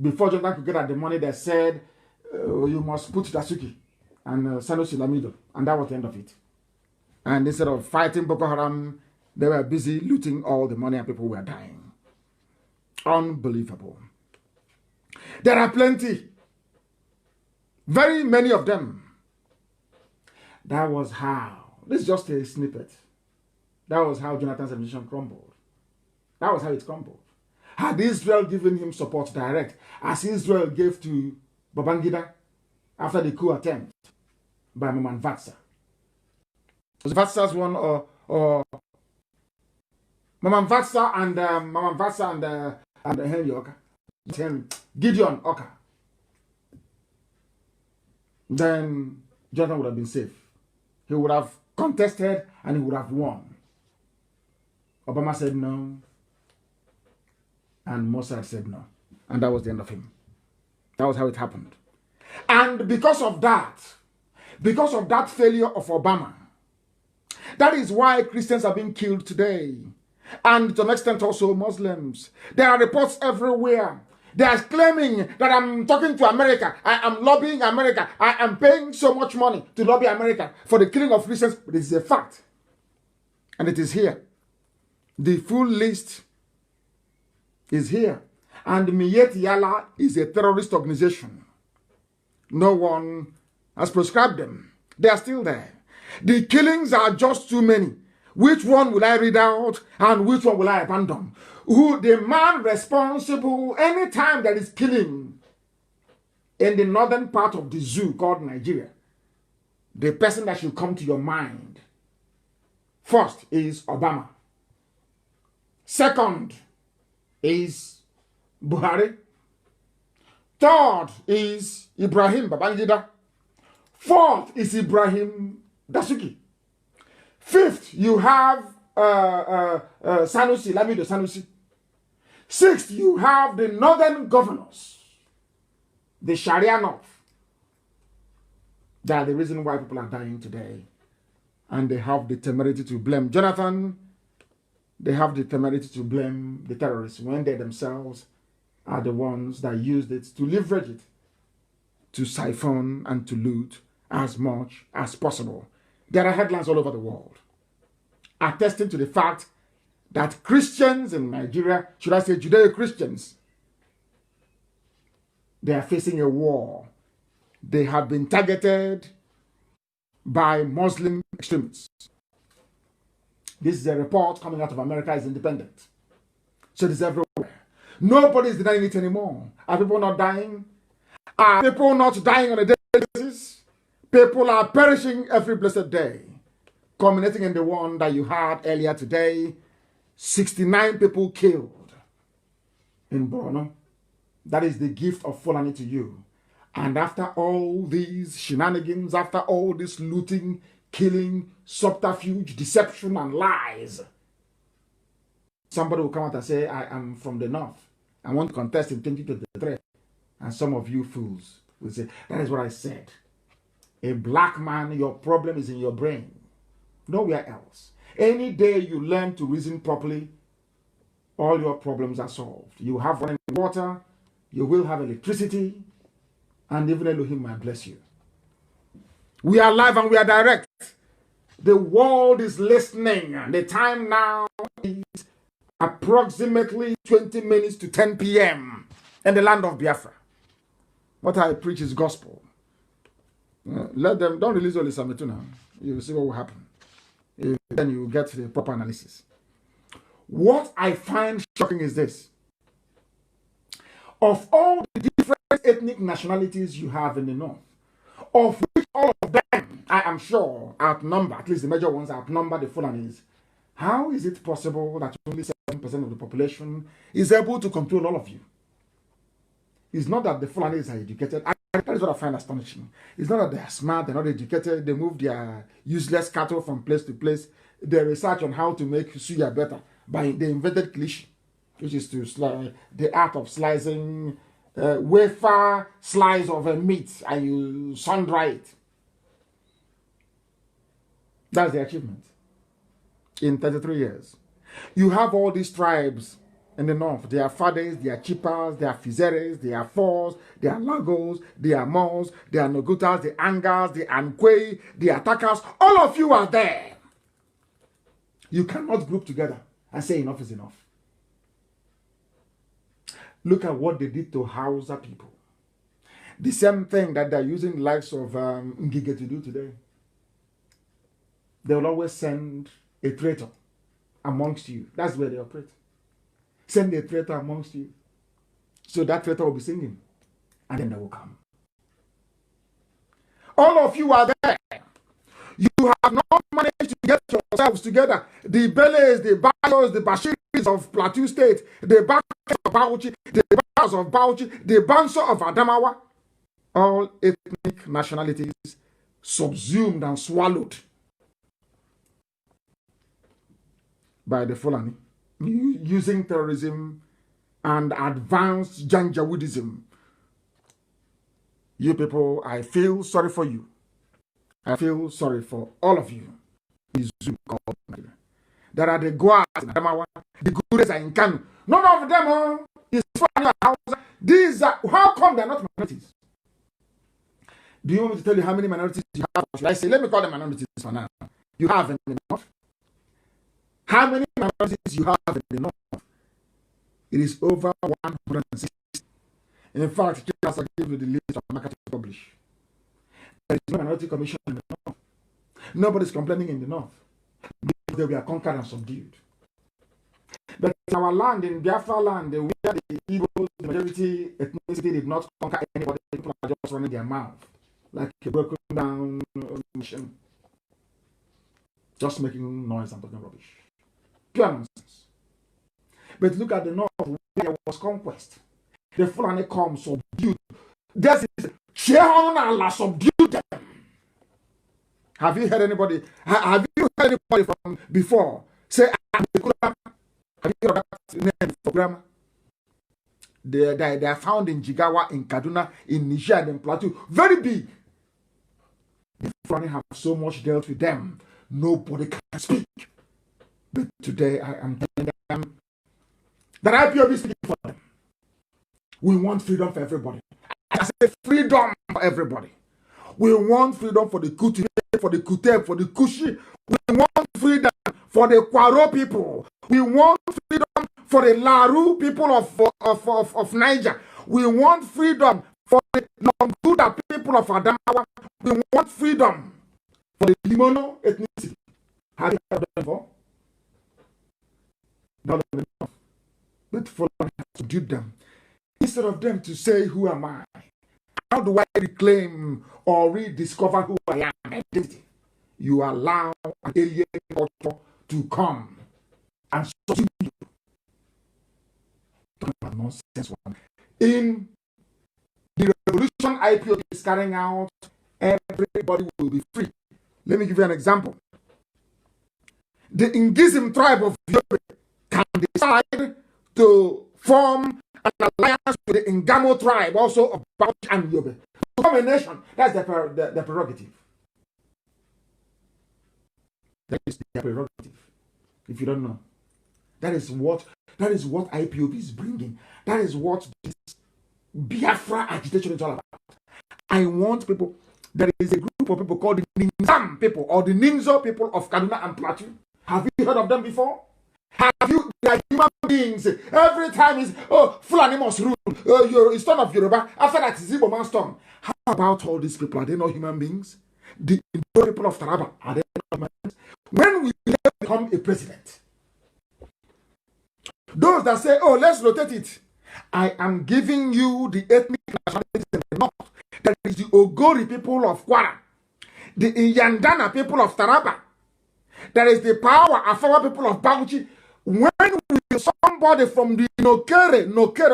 Speaker 1: before Jonathan could get at the money, they said, you must put Dasuki and Sanusi Lamido, and that was the end of it. And instead of fighting Boko Haram, they were busy looting all the money and people were dying. Unbelievable. There are plenty. Very many of them. That was how. This is just a snippet. That was how Jonathan's administration crumbled. That was how it crumbled. Had Israel given him support direct, as Israel gave to Babangida after the coup attempt by Maman Vatsa. Was Vatsa's one or Maman Vatsa and Henry Oka. Gideon Oka. Then Jonathan would have been safe. He would have contested and he would have won. Obama said no. And Mossad said no. And that was the end of him. That was how it happened. And because of that failure of Obama, that is why Christians are being killed today. And to an extent also Muslims. There are reports everywhere. They are claiming that I'm talking to America. I am lobbying America. I am paying so much money to lobby America for the killing of Christians. But it is a fact. And it is here. The full list is here. And Miyet Yala is a terrorist organization. No one has prescribed them. They are still there. The killings are just too many. Which one will I read out and which one will I abandon? Who the man responsible anytime there is killing in the northern part of the zoo called Nigeria, the person that should come to your mind first is Obama. Second is Buhari. Third is Ibrahim Babangida. Fourth is Ibrahim Dasuki. Fifth, you have Sanusi, Lamido Sanusi. Sixth, you have the northern governors, the Sharia North. They are the reason why people are dying today. And they have the temerity to blame Jonathan. They have the temerity to blame the terrorists when they themselves are the ones that used it to leverage it, to siphon and to loot as much as possible. There are headlines all over the world attesting to the fact that Christians in Nigeria, should I say Judeo-Christians, they are facing a war. They have been targeted by Muslim extremists. This is a report coming out of America, is independent. So it is everywhere. Nobody is denying it anymore. Are people not dying? Are people not dying on a daily basis? People are perishing every blessed day, culminating in the one that you had earlier today. 69 people killed in Borno. That is the gift of Fulani to you. And after all these shenanigans, after all this looting, killing, subterfuge, deception, and lies, somebody will come out and say, I am from the north. I want to contest in 2023. And some of you fools will say, that is what I said. A black man, your problem is in your brain. Nowhere else. Any day you learn to reason properly, all your problems are solved. You have running water, you will have electricity, and even Elohim might bless you. We are live and we are direct. The world is listening. The time now is approximately 20 minutes to 10 p.m. in the land of Biafra. What I preach is gospel. Let them, don't release all this now. You will see what will happen. Then you will get the proper analysis. What I find shocking is this. Of all the different ethnic nationalities you have in the north, of which all of them, I am sure, outnumber, at least the major ones outnumber the Fulanis, how is it possible that only 7% of the population is able to control all of you? It's not that the Fulanis are educated. That is what I find astonishing. It's not that they are smart, they're not educated, they move their useless cattle from place to place. They research on how to make suya better by the invented cliche, which is to the art of slicing wafer slice of a meat and you sun dry it. That's the achievement in 33 years. You have all these tribes in the north. They are Fades, they are Chipas, they are Fizeres, they are Fors, they are Lagos, they are Mons, they are Nogutas, the Angas, the Ankwe, the Attackers. All of you are there. You cannot group together and say enough is enough. Look at what they did to Hausa people. The same thing that they're using the likes of Ngige to do today. They will always send a traitor amongst you. That's where they operate. Send a traitor amongst you. So that traitor will be singing. And then they will come. All of you are there. You have not managed to get yourselves together. The Beles, the Bayos, the Bashiris of Plateau State, the Bakas of Bauchi, the Bakas of Bauchi, the Banso of Adamawa, all ethnic nationalities subsumed and swallowed by the Fulani, using terrorism and advanced Janjaweedism. You people, I feel sorry for you. I feel sorry for all of you. There are the Goas in Adamawa, the Gures are in Kanu. None of them is Fulani Hausa. These are, how come they're not minorities? Do you want me to tell you how many minorities you have? Or should I say, let me call them minorities for now. You have in the north. How many minorities you have in the north? It is over 160. In fact, just I'll give you the list of market to publish. There is no minority commission in the north. Nobody's complaining in the north. Because they were conquered and subdued. But in our land, in Biafra land, where the Igbos, the majority ethnicity did not conquer anybody, people are just running their mouth like a broken down machine. Just making noise and talking rubbish. Pure nonsense. But look at the north where there was conquest. The Fulani come subdued. This is Shehon Allah subdued them. Have you heard anybody? Have you heard anybody from before say have you heard that name for grammar? They are found in Jigawa, in Kaduna, in Niger, and in Plateau. Very big. The Fulani have so much dealt with them. Nobody can speak. But today I am telling them that IPOB is speaking for them. We want freedom for everybody. I say freedom for everybody. We want freedom for the Kuti, for the Kuteb, for the Kushi. We want freedom for the Kwaro people. We want freedom for the Laru people of Niger. We want freedom for the Longuda people of Adamawa. We want freedom for the Limono ethnicity. Have you heard that before? Not enough. But Fulani has subdued them. Instead of them to say, who am I? How do I reclaim or rediscover who I am? Identity. You allow an alien culture to come and subdue you. Nonsense one. In the revolution IPOB is carrying out, everybody will be free. Let me give you an example. The Ngizim tribe of Yobe can decide to form an alliance with the Ngamo tribe, also of Bauchi and Yobe. To form a nation, that's their prerogative. That is their prerogative. If you don't know, that is what IPOB is bringing. That is what this Biafra agitation is all about. I want people. There is a group of people called the Ninzam people or the Ninzo people of Kaduna and Plateau. Have you heard of them before? Have you? They are human beings. Every time is Fulani must rule. It's turn of Yoruba. After that, it's Igbo man's turn. How about all these people? Are they not human beings? The people of Taraba, are they not human beings? When will they become a president? Those that say, "Oh, let's rotate it," I am giving you the ethnic nationalities in the north. There is the Ogori people of Kwara, the Yandana people of Taraba. There is the power of our people of Bauchi. When will somebody from the Nokere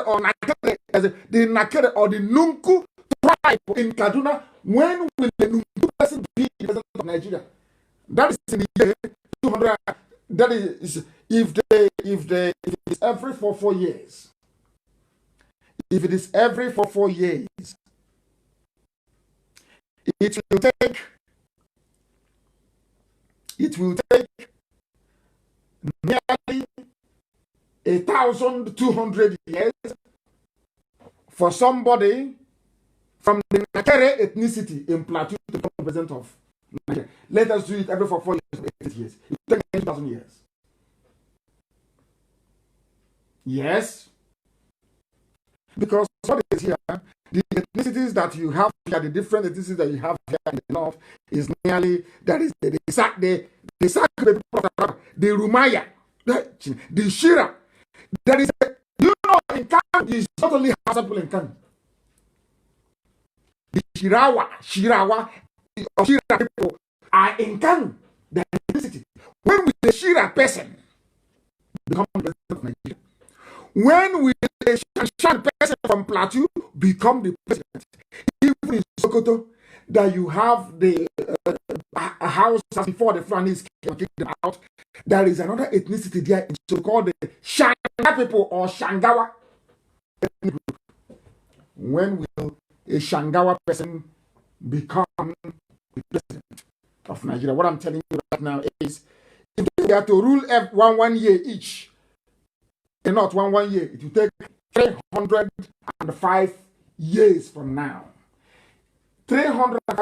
Speaker 1: or Nakere, the Nakere or the Nunku tribe in Kaduna, when will the Nunku person be the president of Nigeria? That is in the year 200. That is if it is every 4 years. If it is every 4 years, it will take nearly 1,200 years for somebody from the Nakere ethnicity in Plateau to become president of Nigeria. Let us do it every 4 years, 8 years. It will take 2,000 years. Yes. Because what is here, the ethnicities that you have here, the different ethnicities that you have here in the north, is nearly, that is the people of the Rumaya, the Shira. There is you know, in Kanu, is not only Hausa people in Kanu. The Shirawa, or Shira people are in Kanu, the ethnicity. When will the Shira person become president of Nigeria? When will a Shanshan person from Plateau become the president? Even in Sokoto, that you have the house before the Fulanis kick them out, there is another ethnicity there, so-called the Shanga people or Shangawa. When will a Shangawa person become the president of Nigeria? What I'm telling you right now is, if they are to rule one year each, and not one year, it will take 305 years from now. 305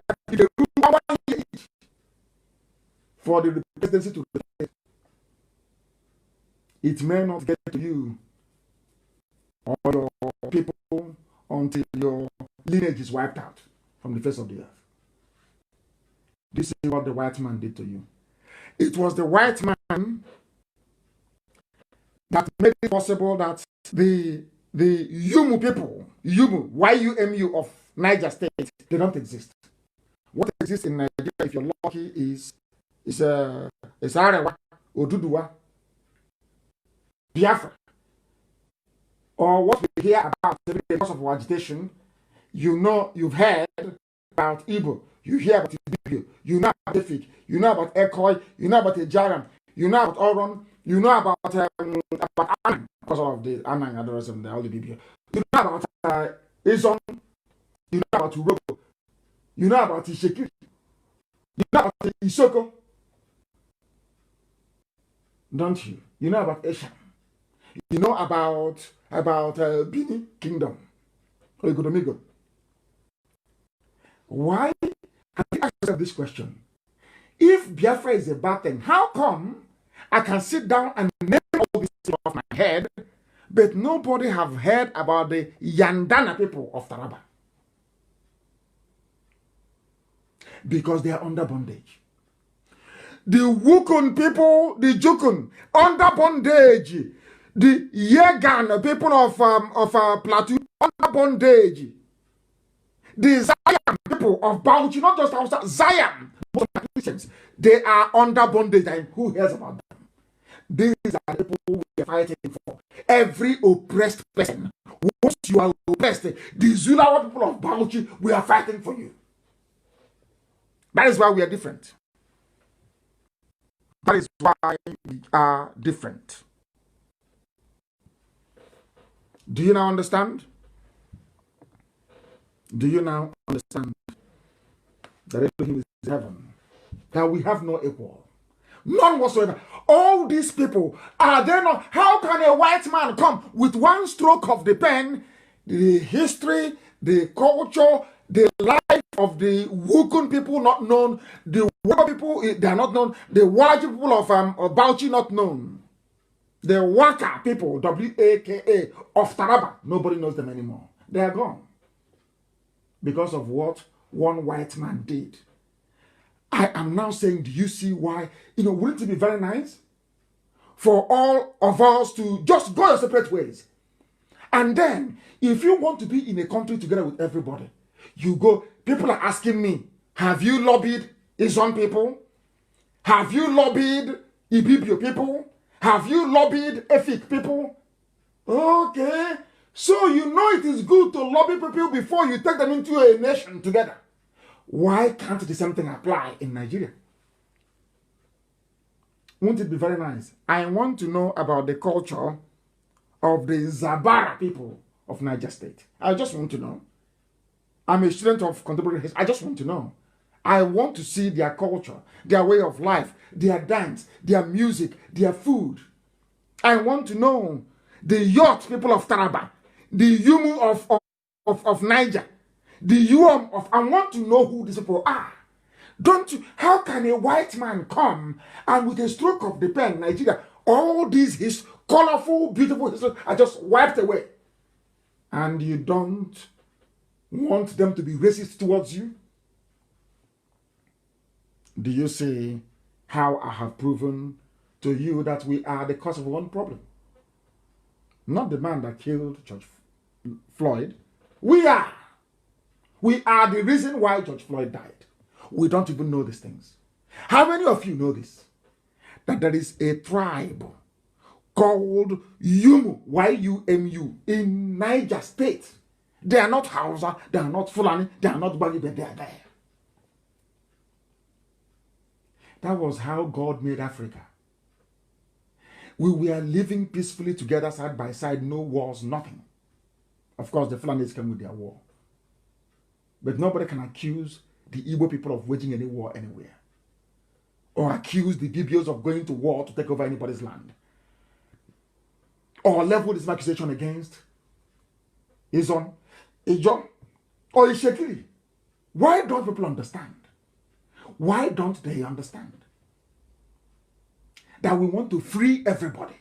Speaker 1: years for the presidency to rotate. It may not get to you or your people until your lineage is wiped out from the face of the earth. This is what the white man did to you. It was the white man that made it possible that the Yumu people, Yumu of Niger State, they don't exist. What exists in Nigeria, if you're lucky, is Arewa, Oduduwa, Biafra. Or what we hear about because of our agitation, you've heard about Igbo, you hear about Ibibio, you know about Efik, you know about Ekoi, you know about Ejaram, you know about Oron, you know about Anang, because of the Anang and the rest of the all the Bibio. You know about Izon, you know about Uroko, you know about Isheki, you know about Isoko, don't you? You know about Esha, you know about Bini Kingdom, Ogodomigo. Why have you asked yourself this question? If Biafra is a bad thing, how come I can sit down and name all these things off my head, but nobody have heard about the Yandana people of Taraba? Because they are under bondage. The Wukun people, the Jukun, under bondage. The Yegan people of Plateau, under bondage. The Zion people of Bauchi, not just outside Zion, Christians, they are under bondage. And who hears about them? These are the people we are fighting for. Every oppressed person, once you are oppressed, the Zulawa people of Bauchi, we are fighting for you. That is why we are different. That is why we are different. Do you now understand? Do you now understand that Elohim is heaven? That we have no equal. None whatsoever. All these people, are they not? How can a white man come with one stroke of the pen, the history, the culture, the life of the Wukun people not known, the Waka people, they are not known, the Waji people of Bauchi not known, the Waka people, W-A-K-A, of Taraba, nobody knows them anymore. They are gone. Because of what one white man did. I am now saying, do you see why? Wouldn't it be very nice for all of us to just go your separate ways? And then, if you want to be in a country together with everybody, you go, people are asking me, have you lobbied Izon people? Have you lobbied Ibibio people? Have you lobbied Efik people? Okay. So you know it is good to lobby people before you take them into a nation together. Why can't the same thing apply in Nigeria? Won't it be very nice? I want to know about the culture of the Zabara people of Niger State. I just want to know. I'm a student of contemporary history. I just want to know. I want to see their culture, their way of life, their dance, their music, their food. I want to know the yacht people of Taraba, the Yumu of Niger, the Yuam of... I want to know who these people are. Don't you? How can a white man come and with a stroke of the pen, Nigeria, all these his colorful, beautiful history are just wiped away? And you don't want them to be racist towards you? Do you see how I have proven to you that we are the cause of one problem? Not the man that killed George Floyd. We are. We are the reason why George Floyd died. We don't even know these things. How many of you know this? That there is a tribe called Yumu, Y-U-M-U, in Niger State. They are not Hausa, they are not Fulani, they are not Bagi, but they are there. That was how God made Africa. We were living peacefully together side by side, no wars, nothing. Of course, the Fulanis came with their war. But nobody can accuse the Igbo people of waging any war anywhere. Or accuse the Bibios of going to war to take over anybody's land. Or level this accusation against Izon, Ijon, or Ishekiri. Why don't people understand? Why don't they understand that we want to free everybody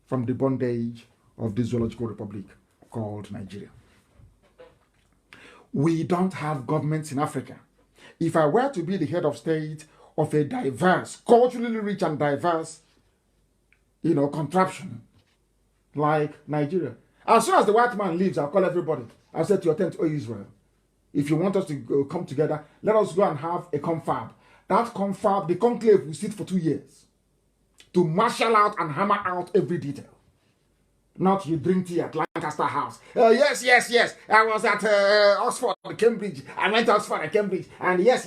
Speaker 1: from the bondage of this zoological republic called Nigeria? We don't have governments in Africa. If I were to be the head of state of a diverse, culturally rich and diverse, contraption like Nigeria, as soon as the white man leaves, I'll call everybody. I'll say to your tent, oh Israel, if you want us to come together, let us go and have a confab. That confab, the conclave will sit for 2 years to marshal out and hammer out every detail. Not you drink tea at Lancaster House. Yes. I was at Oxford, Cambridge. I went to Oxford and Cambridge. And yes.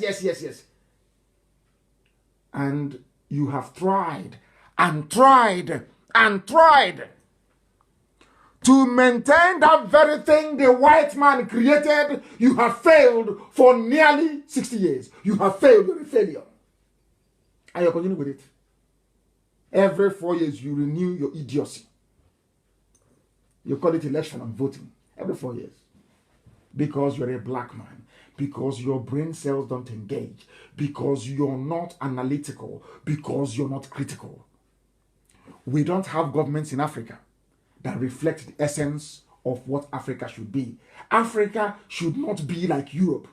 Speaker 1: And you have tried to maintain that very thing the white man created. You have failed for nearly 60 years. You have failed. You're a failure. And you're continuing with it. Every 4 years, you renew your idiocy. You call it election and voting every 4 years. Because you're a black man. Because your brain cells don't engage. Because you're not analytical. Because you're not critical. We don't have governments in Africa that reflect the essence of what Africa should be. Africa should not be like Europe.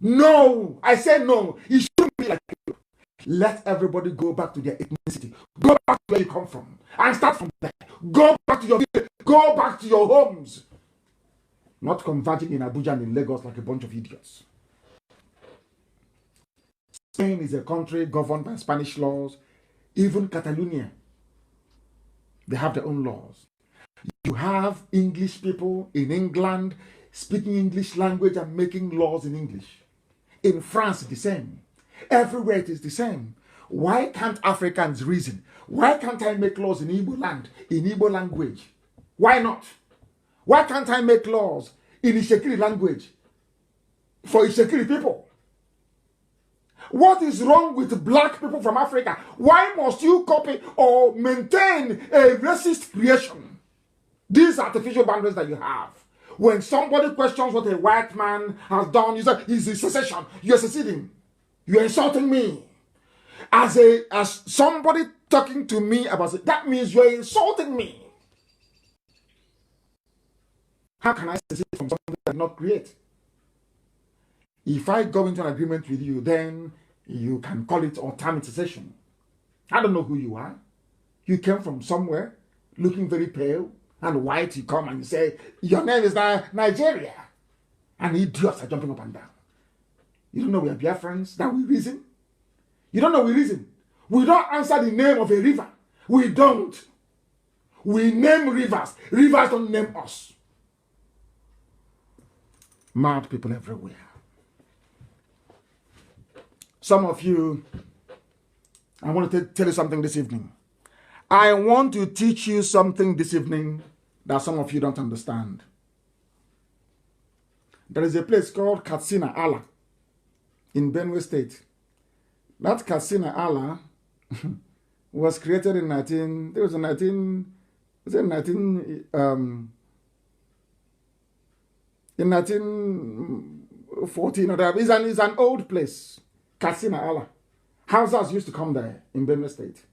Speaker 1: No! I said no. It shouldn't be like Europe. Let everybody go back to their ethnicity. Go back to where you come from. And start from there. Go back to your village. Go back to your homes. not converging in Abuja and in Lagos like a bunch of idiots. Spain is a country governed by Spanish laws. Even Catalonia, they have their own laws. You have English people in England speaking English language and making laws in English. In France, the same. Everywhere it is the same. Why can't Africans reason? Why can't I make laws in Igbo land, in Igbo language? Why not? Why can't I make laws in Ishekiri language for Ishekiri people? What is wrong with black people from Africa? Why must you copy or maintain a racist creation? These artificial boundaries that you have. When somebody questions what a white man has done, you say, he's a secession. You're seceding. You're insulting me. As somebody talking to me about it, that means you're insulting me. How can I secede from something that I did not create? If I go into an agreement with you, then you can call it alternate secession. I don't know who you are. You came from somewhere looking very pale and white. You come and you say, your name is Nigeria. And idiots are jumping up and down. You don't know we are Biafrans, that we reason? You don't know we reason? We don't answer the name of a river. We don't. We name rivers. Rivers don't name us. Mad people everywhere. Some of you, I want to tell you something this evening. I want to teach you something this evening that some of you don't understand. There is a place called Katsina Allah in Benue State. That Katsina Allah was created in 1914. It's an old place. Katsina Allah. Hausas used to come there in Benue State.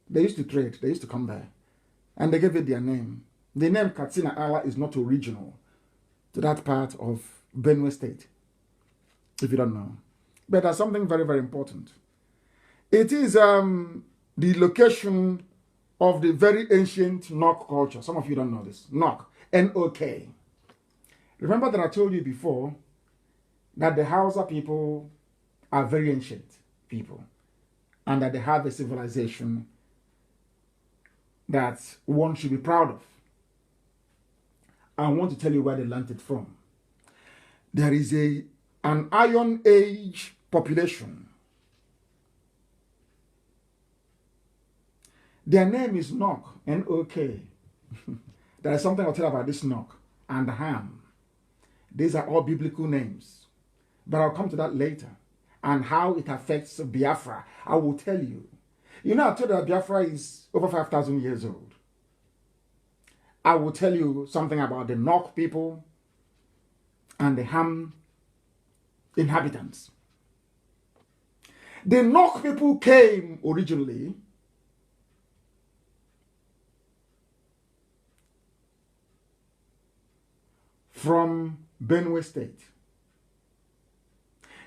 Speaker 1: They used to trade. They used to come there. And they gave it their name. The name Katsina Allah is not original to that part of Benue State, if you don't know. But there's something very, very important. It is the location of the very ancient Nok culture. Some of you don't know this. Nok. N-O-K. Remember that I told you before that the Hausa people are very ancient people and that they have a civilization that one should be proud of. I want to tell you where they learned it from. There is an Iron Age population. Their name is Nok, N-O-K. There is something I'll tell about this Nok and Ham. These are all biblical names. But I'll come to that later. And how it affects Biafra, I will tell you. You know, I told you that Biafra is over 5,000 years old. I will tell you something about the Nok people and the Ham inhabitants. The Nok people came originally from Benue State.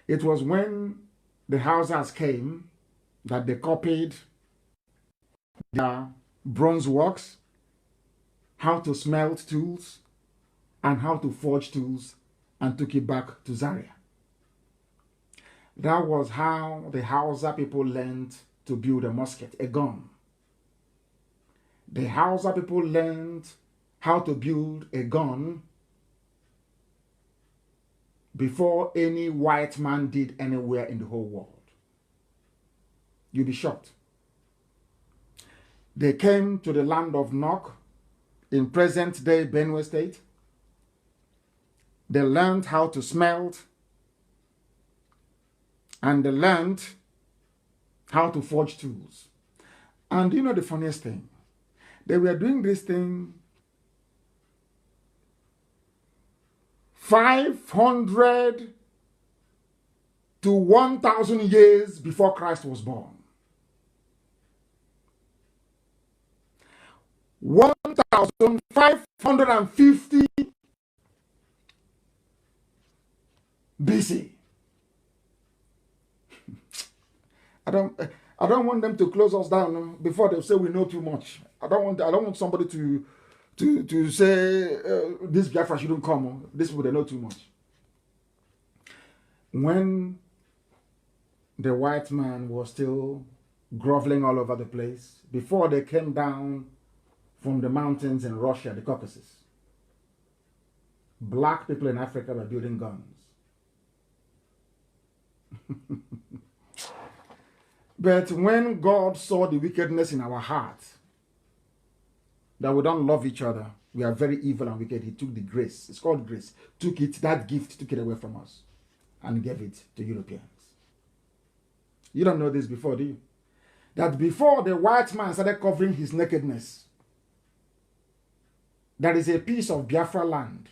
Speaker 1: It was when the Hausas came that they copied their bronze works, how to smelt tools, and how to forge tools, and took it back to Zaria. That was how the Hausa people learned to build a musket, a gun. The Hausa people learned how to build a gun before any white man did anywhere in the whole world. You'll be shocked. They came to the land of Nok in present-day Benue State. They learned how to smelt, and they learned how to forge tools. And you know the funniest thing? They were doing this thing 500 to 1,000 years before Christ was born. 1,550 BC. I don't want them to close us down before they say we know too much. I don't want somebody to to say this Biafra shouldn't come. These people, they know too much. When the white man was still groveling all over the place, before they came down from the mountains in Russia, the Caucasus, black people in Africa were building guns. But when God saw the wickedness in our heart, that we don't love each other, we are very evil and wicked, he took the grace, it's called grace, took it, that gift, took it away from us and gave it to Europeans. You don't know this before, do you? That before the white man started covering his nakedness, there is a piece of Biafra land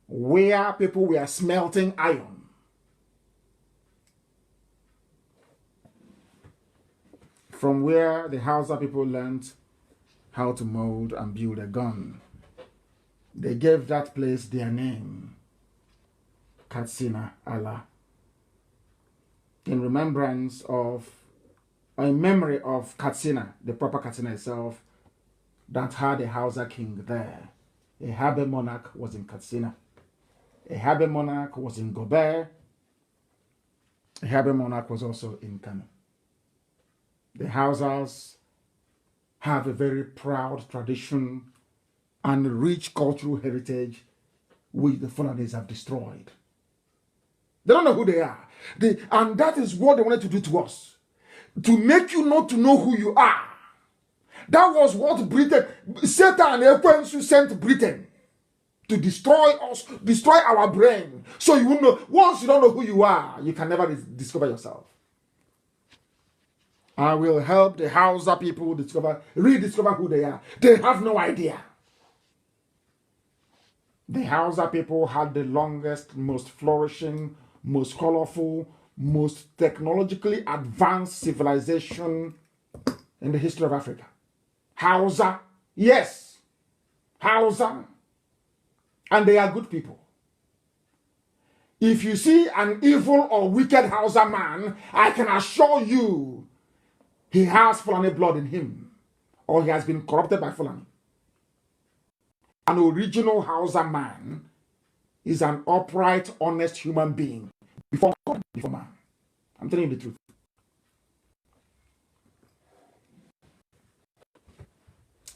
Speaker 1: where people were smelting iron. From where the Hausa people learned how to mold and build a gun. They gave that place their name, Katsina Allah, in remembrance of, or in memory of Katsina, the proper Katsina itself, that had a Hausa king there. A Habe monarch was in Katsina. A Habe monarch was in Gobert. A Habe monarch was also in Kanu. The Hausas have a very proud tradition and rich cultural heritage which the Fulanis have destroyed. They don't know who they are. And that is what they wanted to do to us. To make you not to know who you are. That was what Britain, Satan and Ekwensu sent Britain to destroy us, destroy our brain. So you will know, once you don't know who you are, you can never discover yourself. I will help the Hausa people rediscover who they are. They have no idea. The Hausa people had the longest, most flourishing, most colorful, most technologically advanced civilization in the history of Africa. Hausa, yes, Hausa, and they are good people. If you see an evil or wicked Hausa man, I can assure you he has Fulani blood in him, or he has been corrupted by Fulani. An original Hausa man is an upright, honest human being before God, before man. I'm telling you the truth.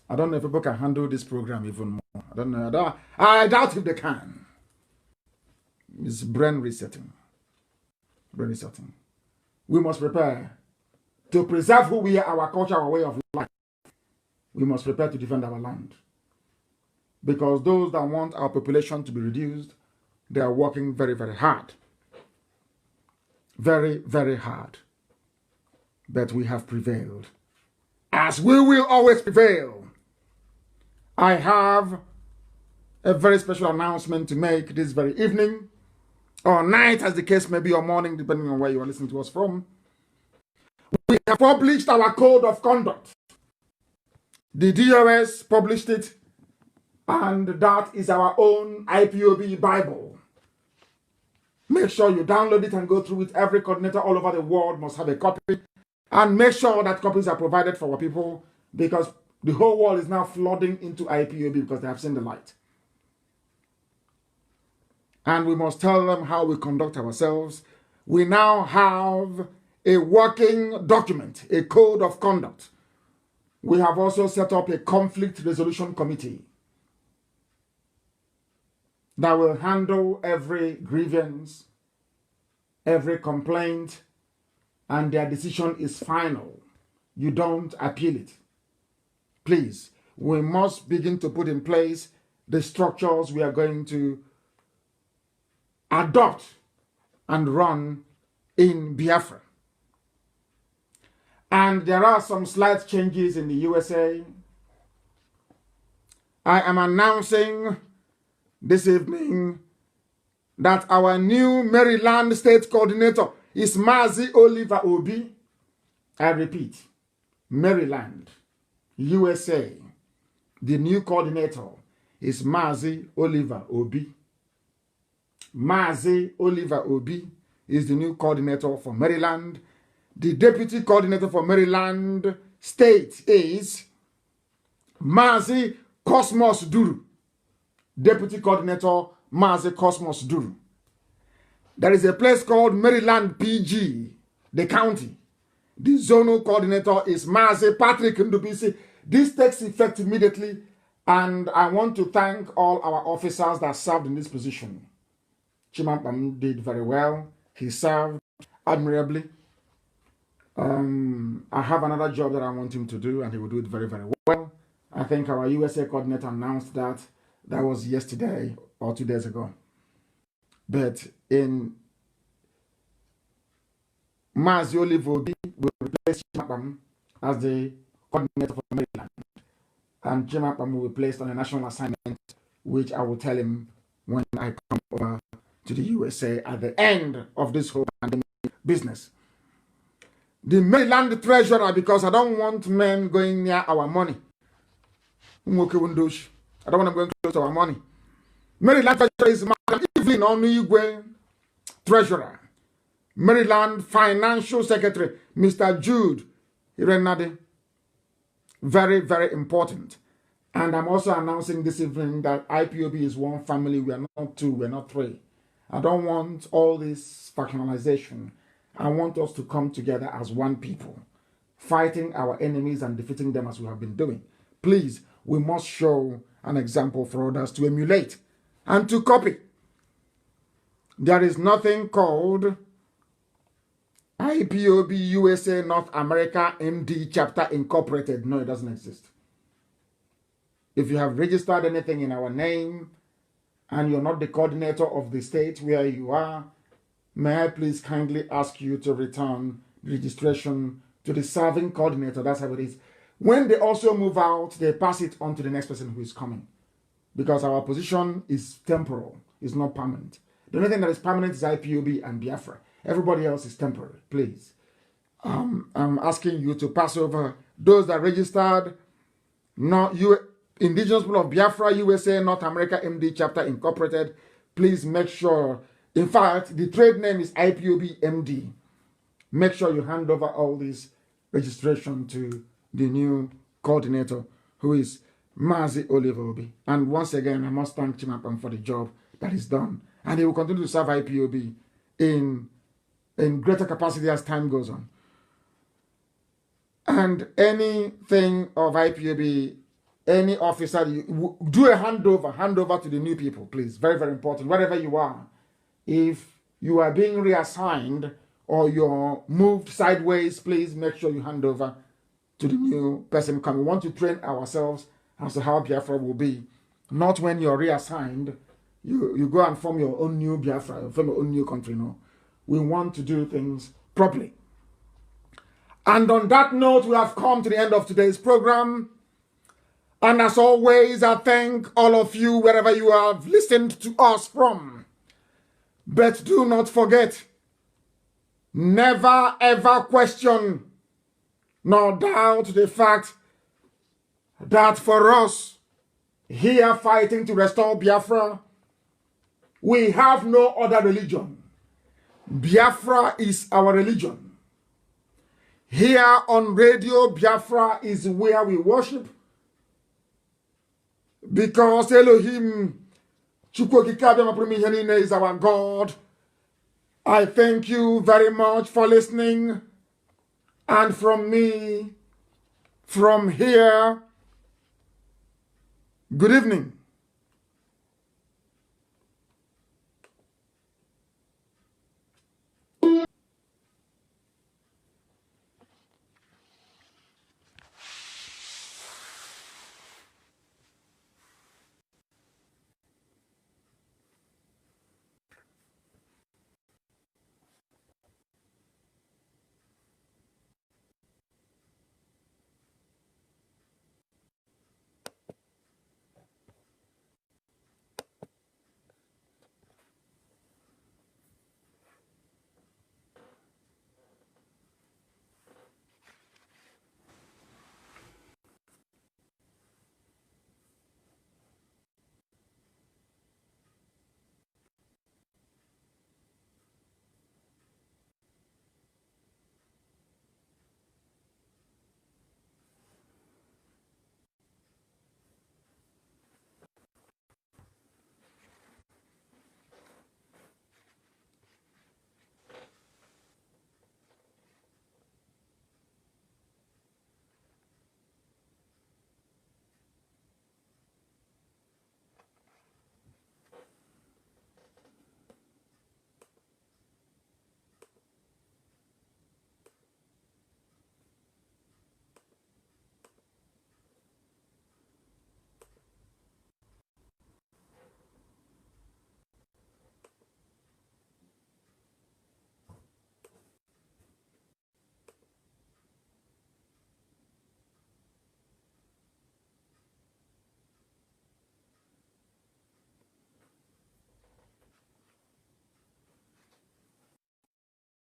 Speaker 1: I don't know if people can handle this program even more. I don't know. I doubt if they can. It's brain resetting. Brain resetting. We must prepare to preserve who we are, our culture, our way of life. We must prepare to defend our land. Because those that want our population to be reduced, they are working very, very hard. Very, very hard. But we have prevailed. As we will always prevail. I have a very special announcement to make this very evening, or night as the case may be, or morning, depending on where you are listening to us from. We have published our code of conduct. The DOS published it, and that is our own IPOB Bible. Make sure you download it and go through it. Every coordinator all over the world must have a copy. And make sure that copies are provided for our people, because the whole world is now flooding into IPOB because they have seen the light. And we must tell them how we conduct ourselves. We now have a working document, a code of conduct. We have also set up a conflict resolution committee that will handle every grievance, every complaint, and their decision is final. You don't appeal it. Please, we must begin to put in place the structures we are going to adopt and run in Biafra. And there are some slight changes in the USA. I am announcing this evening that our new Maryland State Coordinator is Mazi Oliver Obi. I repeat, Maryland, USA. The new coordinator is Mazi Oliver Obi. Mazi Oliver Obi is the new coordinator for Maryland. The deputy coordinator for Maryland State is Mazi Cosmos Duru, Deputy Coordinator Mazi Cosmos Duru. There is a place called Maryland PG, the county. The zonal coordinator is Mazi Patrick Ndubisi. This takes effect immediately, and I want to thank all our officers that served in this position. Chimampam did very well. He served admirably. I have another job that I want him to do, and he will do it very, very well. I think our USA coordinator announced that. That was yesterday or 2 days ago. But in Mazi Oduduwa will replace Chimampam as the coordinator for Maryland. And Chimampam will be placed on a national assignment, which I will tell him when I come over to the USA at the end of this whole pandemic business. The Maryland treasurer, because I don't want men going near our money. I don't want them going close to our money. Maryland treasurer is Madam Evelyn Onuyigwe, treasurer. Maryland financial secretary, Mr. Jude Irenade. Very, very important. And I'm also announcing this evening that IPOB is one family. We are not two, we are not three. I don't want all this factionalization. I want us to come together as one people, fighting our enemies and defeating them as we have been doing. Please, we must show an example for others to emulate and to copy. There is nothing called IPOB USA North America MD Chapter Incorporated. No, it doesn't exist. If you have registered anything in our name and you're not the coordinator of the state where you are, may I please kindly ask you to return registration to the serving coordinator. That's how it is. When they also move out, they pass it on to the next person who is coming. Because our position is temporal, it's not permanent. The only thing that is permanent is IPOB and Biafra. Everybody else is temporary, please. I'm asking you to pass over those that registered, Indigenous people of Biafra, USA, North America, MD Chapter Incorporated. Please make sure. In fact, the trade name is IPOB MD. Make sure you hand over all this registration to the new coordinator, who is Mazi Oduduwa. And once again, I must thank Chimampam for the job that is done. And he will continue to serve IPOB in greater capacity as time goes on. And anything of IPOB, any officer, do a handover to the new people, please. Very, very important. Wherever you are, if you are being reassigned or you're moved sideways, please make sure you hand over to the new person coming. We want to train ourselves as to how Biafra will be. Not when you're reassigned, you go and form your own new Biafra, form your own new country. No. We want to do things properly. And on that note, we have come to the end of today's program. And as always, I thank all of you wherever you have listened to us from. But do not forget, never ever question nor doubt the fact that for us here fighting to restore Biafra, we have no other religion. Biafra is our religion. Here on Radio Biafra is where we worship, because Elohim is our God. I thank you very much for listening. And from me, from here, good evening.